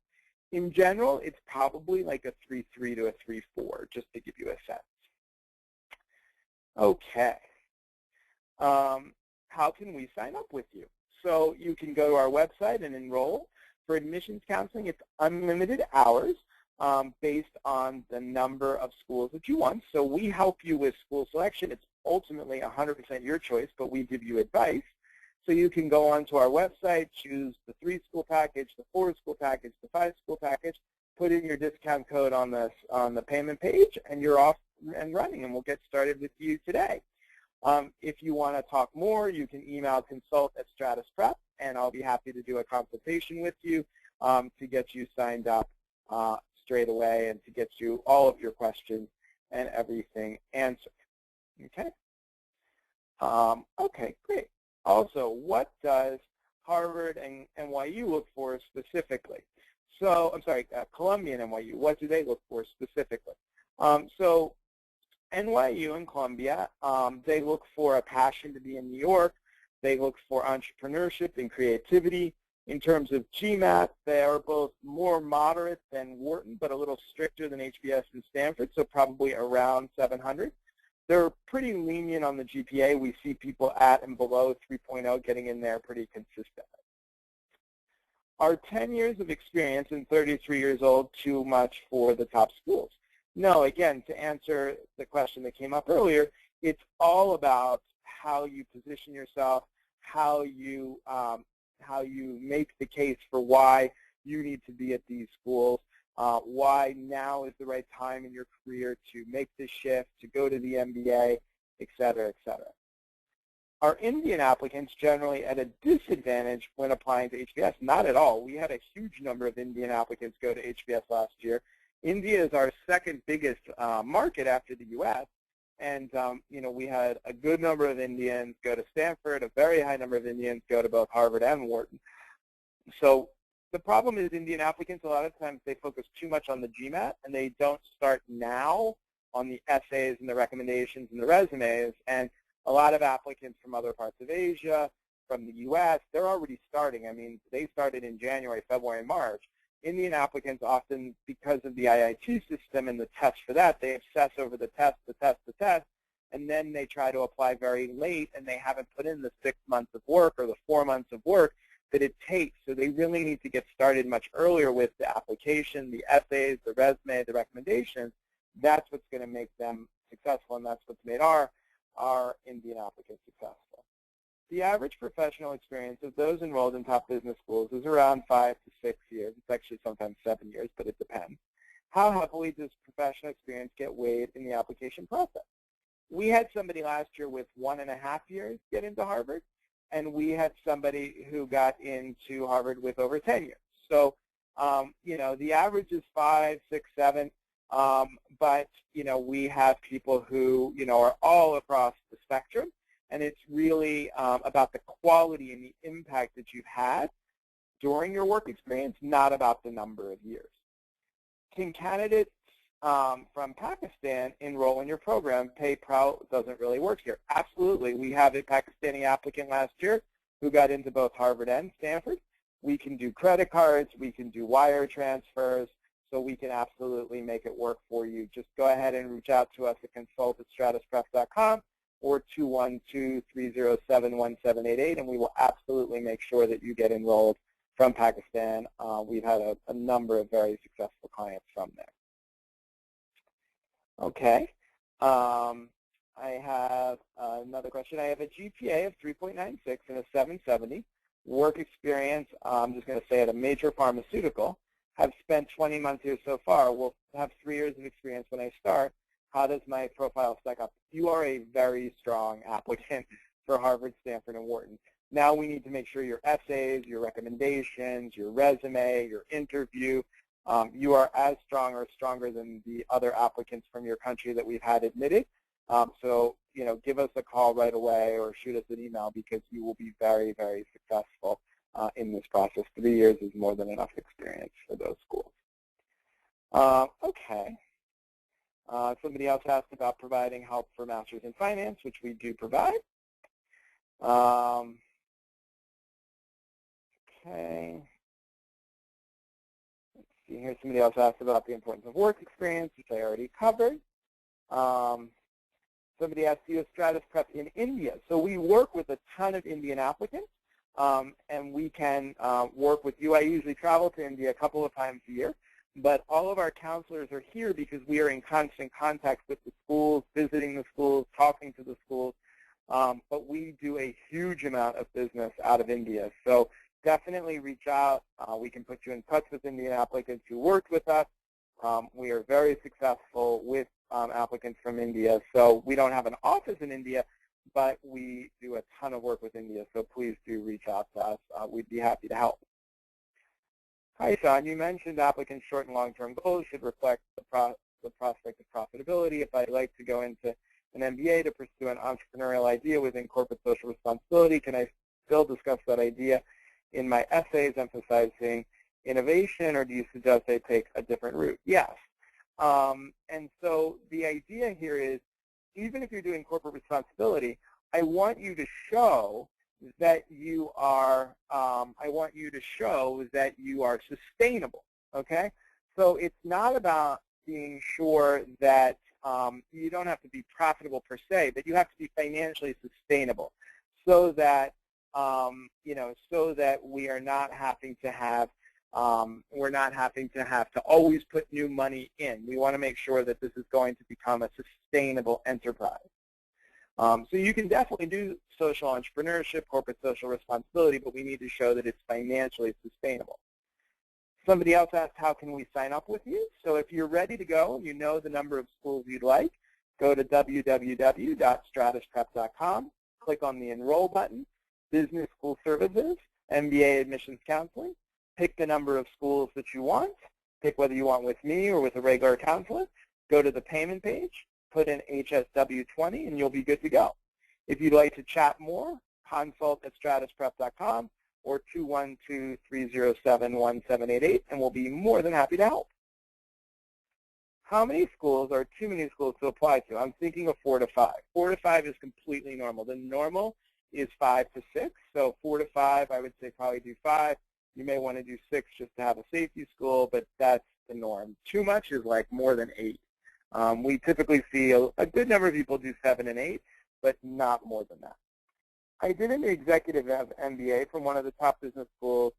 In general, it's probably like a 3.3 to a 3.4, just to give you a sense. Okay. How can we sign up with you? So you can go to our website and enroll. For admissions counseling, it's unlimited hours based on the number of schools that you want. So we help you with school selection. It's ultimately 100% your choice, but we give you advice. So you can go onto our website, choose the 3-school package, the 4-school package, the 5-school package, put in your discount code on the payment page, and you're off and running, and we'll get started with you today. If you want to talk more, you can email consult@Stratus Prep, and I'll be happy to do a consultation with you to get you signed up straight away and to get you all of your questions and everything answered. Okay? Okay, great. Also, what does Harvard and NYU look for specifically? So, I'm sorry, Columbia and NYU, what do they look for specifically? So NYU and Columbia, they look for a passion to be in New York. They look for entrepreneurship and creativity. In terms of GMAT, they are both more moderate than Wharton, but a little stricter than HBS and Stanford, so probably around 700. They're pretty lenient on the GPA. We see people at and below 3.0 getting in there pretty consistently. Are 10 years of experience and 33 years old too much for the top schools? No, again, to answer the question that came up earlier, it's all about how you position yourself, how you make the case for why you need to be at these schools, why now is the right time in your career to make this shift, to go to the MBA, et cetera, et cetera. Are Indian applicants generally at a disadvantage when applying to HBS? Not at all. We had a huge number of Indian applicants go to HBS last year. India is our second biggest market after the U.S., and we had a good number of Indians go to Stanford, a very high number of Indians go to both Harvard and Wharton. So the problem is Indian applicants, a lot of times they focus too much on the GMAT, and they don't start now on the essays and the recommendations and the resumes. And a lot of applicants from other parts of Asia, from the U.S., they're already starting. I mean, they started in January, February, and March. Indian applicants often, because of the IIT system and the test for that, they obsess over the test, and then they try to apply very late, and they haven't put in the 6 months of work or the 4 months of work that it takes. So they really need to get started much earlier with the application, the essays, the resume, the recommendations. That's what's going to make them successful, and that's what's made our Indian applicants successful. The average professional experience of those enrolled in top business schools is around 5 to 6 years. It's actually sometimes 7 years, but it depends. How heavily does professional experience get weighed in the application process? We had somebody last year with 1.5 years get into Harvard, and we had somebody who got into Harvard with over 10 years. So, you know, the average is 5, 6, 7, but, you know, we have people who, you know, are all across the spectrum. And it's really about the quality and the impact that you've had during your work experience, not about the number of years. Can candidates from Pakistan enroll in your program? PayPal doesn't really work here. Absolutely. We have a Pakistani applicant last year who got into both Harvard and Stanford. We can do credit cards. We can do wire transfers. So we can absolutely make it work for you. Just go ahead and reach out to us at consult@stratusprep.com. or 212-307-1788, and we will absolutely make sure that you get enrolled from Pakistan. We've had a number of very successful clients from there. Okay. I have another question. I have a GPA of 3.96 and a 770. Work experience, I'm just going to say at a major pharmaceutical. Have spent 20 months here so far. Will have 3 years of experience when I start. How does my profile stack up? You are a very strong applicant for Harvard, Stanford, and Wharton. Now we need to make sure your essays, your recommendations, your resume, your interview, you are as strong or stronger than the other applicants from your country that we've had admitted. So, you know, give us a call right away or shoot us an email because you will be very, very successful in this process. 3 years is more than enough experience for those schools. Okay. Somebody else asked about providing help for Masters in Finance, which we do provide. Okay. Let's see here. Somebody else asked about the importance of work experience, which I already covered. Somebody asked, do you have Stratus Prep in India? So we work with a ton of Indian applicants, and we can work with you. I usually travel to India a couple of times a year. But all of our counselors are here because we are in constant contact with the schools, visiting the schools, talking to the schools. But we do a huge amount of business out of India. So definitely reach out. We can put you in touch with Indian applicants who worked with us. We are very successful with applicants from India. So we don't have an office in India, but we do a ton of work with India. So please do reach out to us. We'd be happy to help. Hi, Shawn. You mentioned applicants' short and long-term goals should reflect the prospect of profitability. If I'd like to go into an MBA to pursue an entrepreneurial idea within corporate social responsibility, can I still discuss that idea in my essays emphasizing innovation, or do you suggest I take a different route? Yes. And so the idea here is, even if you're doing corporate responsibility, I want you to show that you are, sustainable, okay? So it's not about being sure that you don't have to be profitable per se, but you have to be financially sustainable so that, so that we are not having to have, to always put new money in. We want to make sure that this is going to become a sustainable enterprise. So you can definitely do social entrepreneurship, corporate social responsibility, but we need to show that it's financially sustainable. Somebody else asked, how can we sign up with you? So if you're ready to go, you know the number of schools you'd like, go to www.stratusprep.com, click on the Enroll button, Business School Services, MBA Admissions Counseling, pick the number of schools that you want, pick whether you want with me or with a regular counselor, go to the payment page, put in HSW 20, and you'll be good to go. If you'd like to chat more, consult@stratusprep.com or 212-307-1788, and we'll be more than happy to help. How many schools are too many schools to apply to? I'm thinking of 4 to 5. 4 to 5 is completely normal. The normal is 5 to 6. So 4 to 5, I would say probably do 5. You may want to do 6 just to have a safety school, but that's the norm. Too much is like more than 8. We typically see a good number of people do 7 and 8, but not more than that. I did an executive MBA from one of the top business schools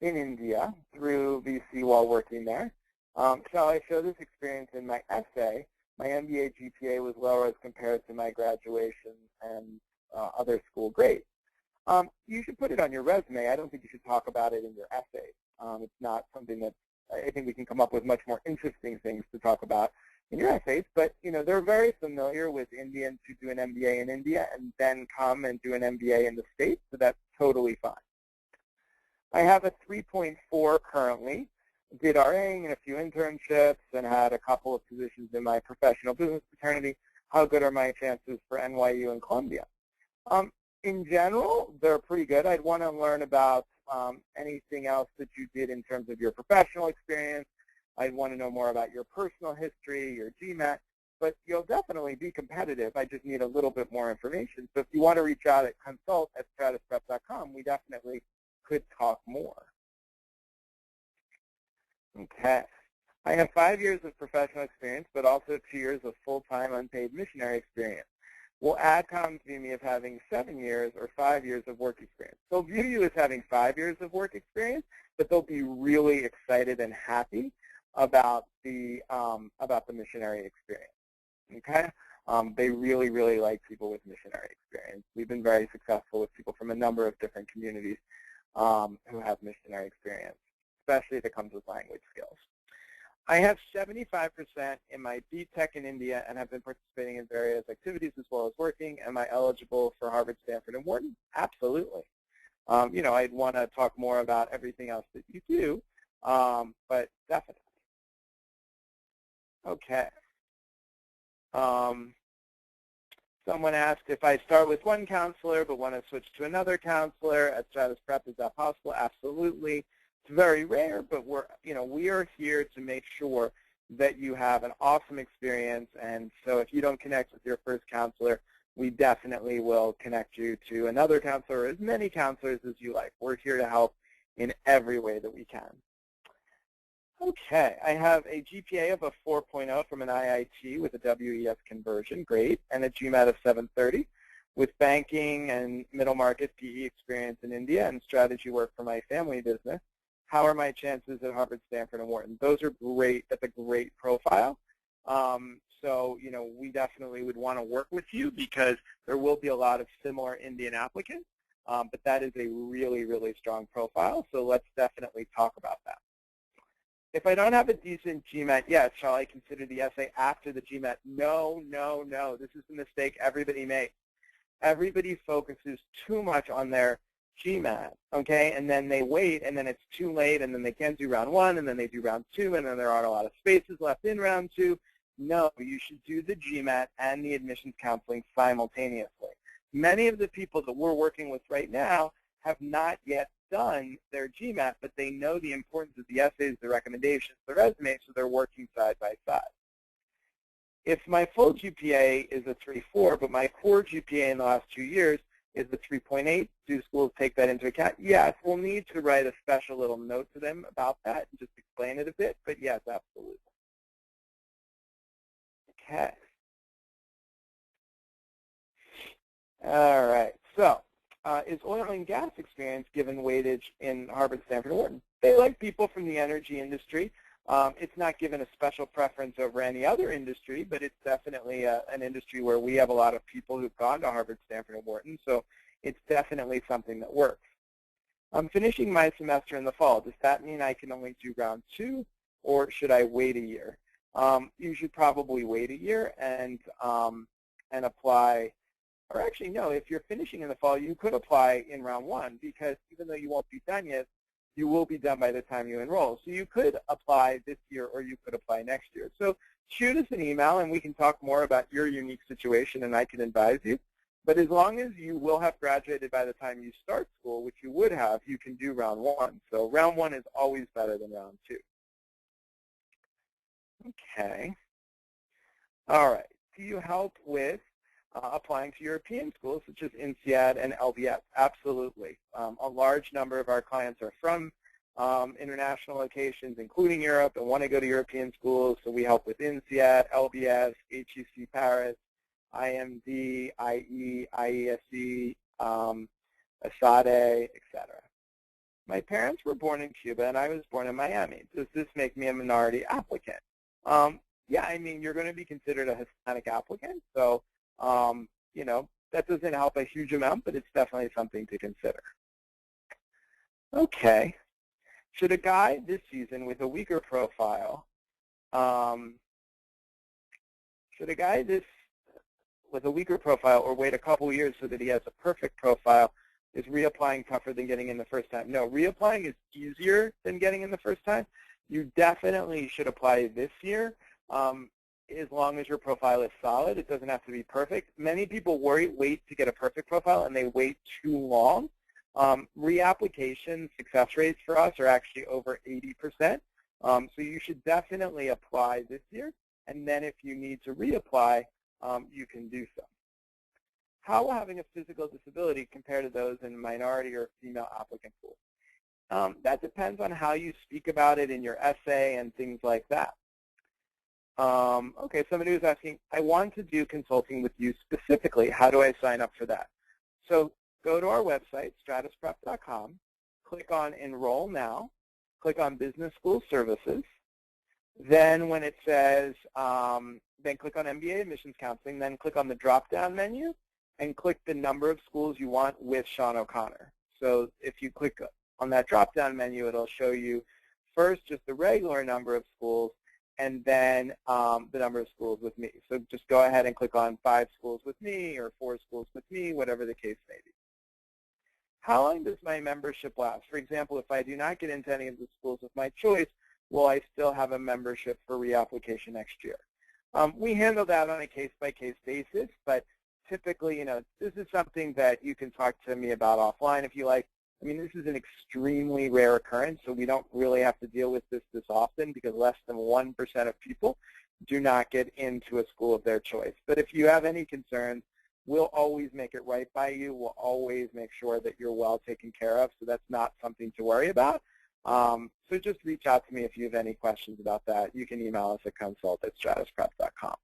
in India through VC while working there. Shall I show this experience in my essay? My MBA GPA was lower as compared to my graduation and other school grades. You should put it on your resume. I don't think you should talk about it in your essay. It's not something that I think we can come up with much more interesting things to talk about in your essays. But they're very familiar with Indians who do an MBA in India and then come and do an MBA in the States, so that's totally fine. I have a 3.4 currently. Did RAing and a few internships and had a couple of positions in my professional business fraternity. How good are my chances for NYU and Columbia? In general, they're pretty good. I'd want to learn about anything else that you did in terms of your professional experience. I'd want to know more about your personal history, your GMAT, but you'll definitely be competitive. I just need a little bit more information. So if you want to reach out at consult@stratusprep.com, we definitely could talk more. Okay. I have 5 years of professional experience, but also 2 years of full-time unpaid missionary experience. Will AdComs view me as having 7 years or 5 years of work experience? They'll view you as having 5 years of work experience, but they'll be really excited and happy about the missionary experience. Okay? They really, really like people with missionary experience. We've been very successful with people from a number of different communities who have missionary experience, especially if it comes with language skills. I have 75% in my BTech in India and have been participating in various activities as well as working. Am I eligible for Harvard, Stanford, and Wharton? Absolutely. I'd want to talk more about everything else that you do, but definitely. Okay. Someone asked if I start with one counselor but want to switch to another counselor at Stratus Prep, is that possible? Absolutely. It's very rare, but we are here to make sure that you have an awesome experience. And so if you don't connect with your first counselor, we definitely will connect you to another counselor or as many counselors as you like. We're here to help in every way that we can. Okay, I have a GPA of a 4.0 from an IIT with a WES conversion, great, and a GMAT of 730 with banking and middle market PE experience in India and strategy work for my family business. How are my chances at Harvard, Stanford, and Wharton? Those are great. That's a great profile. So, we definitely would want to work with you because there will be a lot of similar Indian applicants, but that is a really, really strong profile. So let's definitely talk about that. If I don't have a decent GMAT yet, shall I consider the essay after the GMAT? No, no, no. This is the mistake everybody makes. Everybody focuses too much on their GMAT, okay, and then they wait, and then it's too late, and then they can't do round 1, and then they do round 2, and then there aren't a lot of spaces left in round 2. No, you should do the GMAT and the admissions counseling simultaneously. Many of the people that we're working with right now have not yet done their GMAT, but they know the importance of the essays, the recommendations, the resume, so they're working side by side. If my full GPA is a 3.4, but my core GPA in the last 2 years is a 3.8, do schools take that into account? Yes, we'll need to write a special little note to them about that and just explain it a bit, but yes, absolutely. Okay. All right, so is oil and gas experience given weightage in Harvard, Stanford, and Wharton? They like people from the energy industry. It's not given a special preference over any other industry, but it's definitely an industry where we have a lot of people who've gone to Harvard, Stanford, and Wharton, so it's definitely something that works. I'm finishing my semester in the fall. Does that mean I can only do round 2, or should I wait a year? You should probably wait a year and apply. Or actually, no, if you're finishing in the fall, you could apply in round 1 because even though you won't be done yet, you will be done by the time you enroll. So you could apply this year or you could apply next year. So shoot us an email and we can talk more about your unique situation and I can advise you. But as long as you will have graduated by the time you start school, which you would have, you can do round 1. So round 1 is always better than round 2. Okay. All right. Do you help with applying to European schools such as INSEAD and LBS? Absolutely. A large number of our clients are from international locations, including Europe, and want to go to European schools, so we help with INSEAD, LBS, HEC Paris, IMD, IE, IESE, ASADE, etc. My parents were born in Cuba, and I was born in Miami. Does this make me a minority applicant? Yeah, I mean, you're going to be considered a Hispanic applicant, so, you know, that doesn't help a huge amount, but it's definitely something to consider. Okay. Should a guy this season with a weaker profile, or wait a couple years so that he has a perfect profile? Is reapplying tougher than getting in the first time? No, reapplying is easier than getting in the first time. You definitely should apply this year as long as your profile is solid. It doesn't have to be perfect. Many people wait to get a perfect profile, and they wait too long. Reapplication success rates for us are actually over 80%. So you should definitely apply this year, and then if you need to reapply, you can do so. How will having a physical disability compare to those in minority or female applicant pools? That depends on how you speak about it in your essay and things like that. Okay, somebody was asking, I want to do consulting with you specifically. How do I sign up for that? So go to our website, stratusprep.com, click on Enroll Now, click on Business School Services. Then when it says, then click on MBA Admissions Counseling, then click on the drop-down menu, and click the number of schools you want with Shawn O'Connor. So if you click on that drop-down menu, it'll show you first just the regular number of schools, and then the number of schools with me. So just go ahead and click on 5 schools with me or 4 schools with me, whatever the case may be. How long does my membership last? For example, if I do not get into any of the schools of my choice, will I still have a membership for reapplication next year? We handle that on a case-by-case basis, but typically, you know, this is something that you can talk to me about offline if you like. I mean, this is an extremely rare occurrence, so we don't really have to deal with this often because less than 1% of people do not get into a school of their choice. But if you have any concerns, we'll always make it right by you. We'll always make sure that you're well taken care of, so that's not something to worry about. So just reach out to me if you have any questions about that. You can email us at consult@stratusprep.com.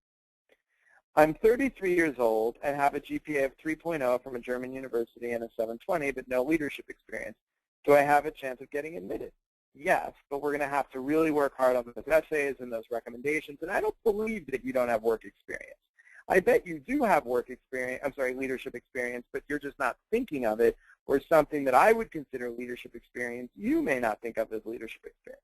I'm 33 years old and have a GPA of 3.0 from a German university and a 720, but no leadership experience. Do I have a chance of getting admitted? Yes, but we're going to have to really work hard on those essays and those recommendations, and I don't believe that you don't have work experience. I bet you do have leadership experience, but you're just not thinking of it, or something that I would consider leadership experience, you may not think of as leadership experience.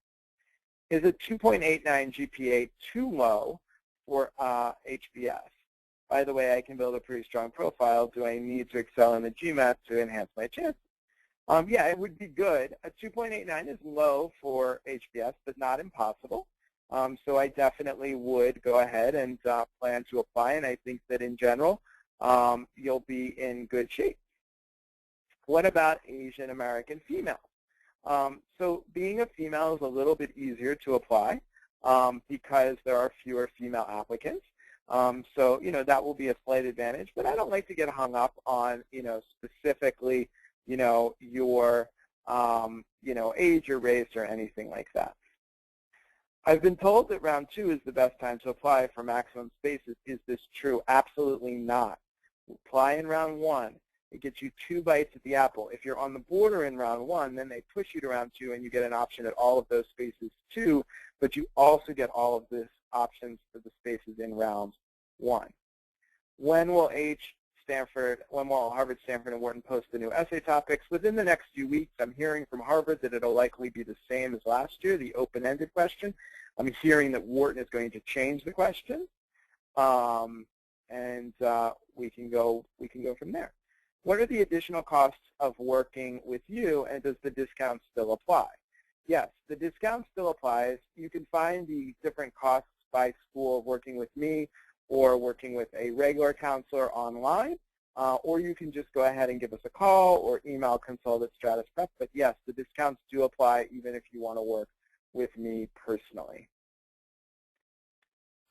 Is a 2.89 GPA too low for HBS? By the way, I can build a pretty strong profile. Do I need to excel in the GMAT to enhance my chances? Yeah, it would be good. A 2.89 is low for HBS, but not impossible. So I definitely would go ahead and plan to apply, and I think that in general, you'll be in good shape. What about Asian American females? So being a female is a little bit easier to apply because there are fewer female applicants. So, you know, that will be a slight advantage, but I don't like to get hung up on, you know, specifically, you know, your, you know, age or race or anything like that. I've been told that round 2 is the best time to apply for maximum spaces. Is this true? Absolutely not. Apply in round 1. It gets you 2 bites at the apple. If you're on the border in round 1, then they push you to round 2 and you get an option at all of those spaces too, but you also get all of this options for the spaces in round 1. When will Harvard, Stanford, and Wharton post the new essay topics? Within the next few weeks. I'm hearing from Harvard that it'll likely be the same as last year, the open-ended question. I'm hearing that Wharton is going to change the question, and we can go from there. What are the additional costs of working with you, and does the discount still apply? Yes, the discount still applies. You can find the different costs by school of working with me or working with a regular counselor online, or you can just go ahead and give us a call or email consult@stratusprep. But yes, the discounts do apply even if you want to work with me personally.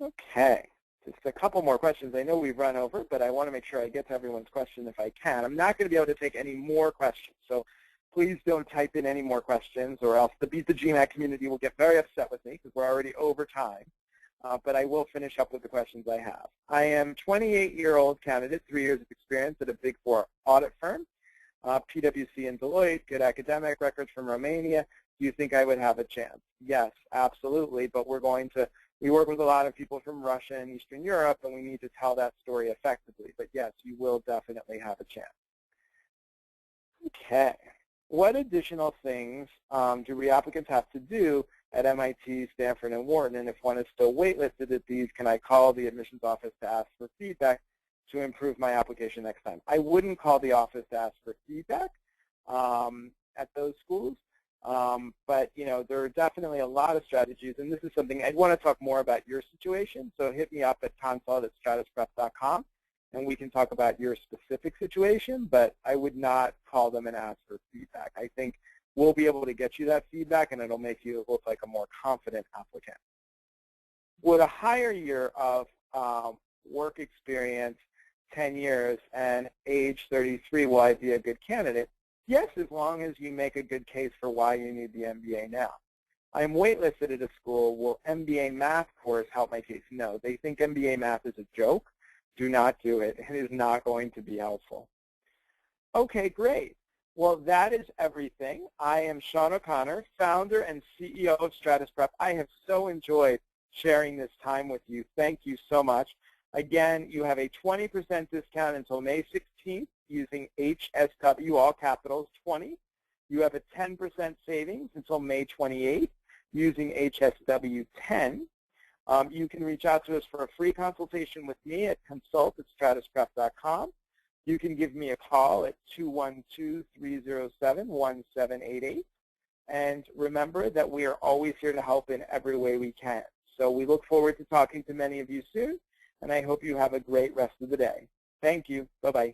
Okay. just a couple more questions. I know we've run over, but I want to make sure I get to everyone's question if I can. I'm not going to be able to take any more questions, so please don't type in any more questions, or else the Beat the GMAT community will get very upset with me because we're already over time. But I will finish up with the questions I have. I am a 28-year-old candidate, 3 years of experience at a Big Four audit firm, PwC and Deloitte, good academic records from Romania. Do you think I would have a chance? Yes, absolutely, but we work with a lot of people from Russia and Eastern Europe, and we need to tell that story effectively. But yes, you will definitely have a chance. Okay. What additional things do reapplicants have to do at MIT, Stanford, and Wharton? And if one is still waitlisted at these, can I call the admissions office to ask for feedback to improve my application next time? I wouldn't call the office to ask for feedback at those schools. But, you know, there are definitely a lot of strategies, and this is something I'd want to talk more about your situation. So hit me up at consult@stratusprep.com, and we can talk about your specific situation, but I would not call them and ask for feedback. I think we'll be able to get you that feedback, and it'll make you look like a more confident applicant. Would a higher year of work experience, 10 years, and age 33, will I be a good candidate? Yes, as long as you make a good case for why you need the MBA now. I'm waitlisted at a school. Will MBA math course help my case? No. They think MBA math is a joke. Do not do it. It is not going to be helpful. Okay, great. Well, that is everything. I am Shawn O'Connor, founder and CEO of Stratus Prep. I have so enjoyed sharing this time with you. Thank you so much. Again, you have a 20% discount until May 16th using HSW, all capitals, 20. You have a 10% savings until May 28th using HSW 10. You can reach out to us for a free consultation with me at consult@stratusprep.com. You can give me a call at 212-307-1788. And remember that we are always here to help in every way we can. So we look forward to talking to many of you soon, and I hope you have a great rest of the day. Thank you. Bye-bye.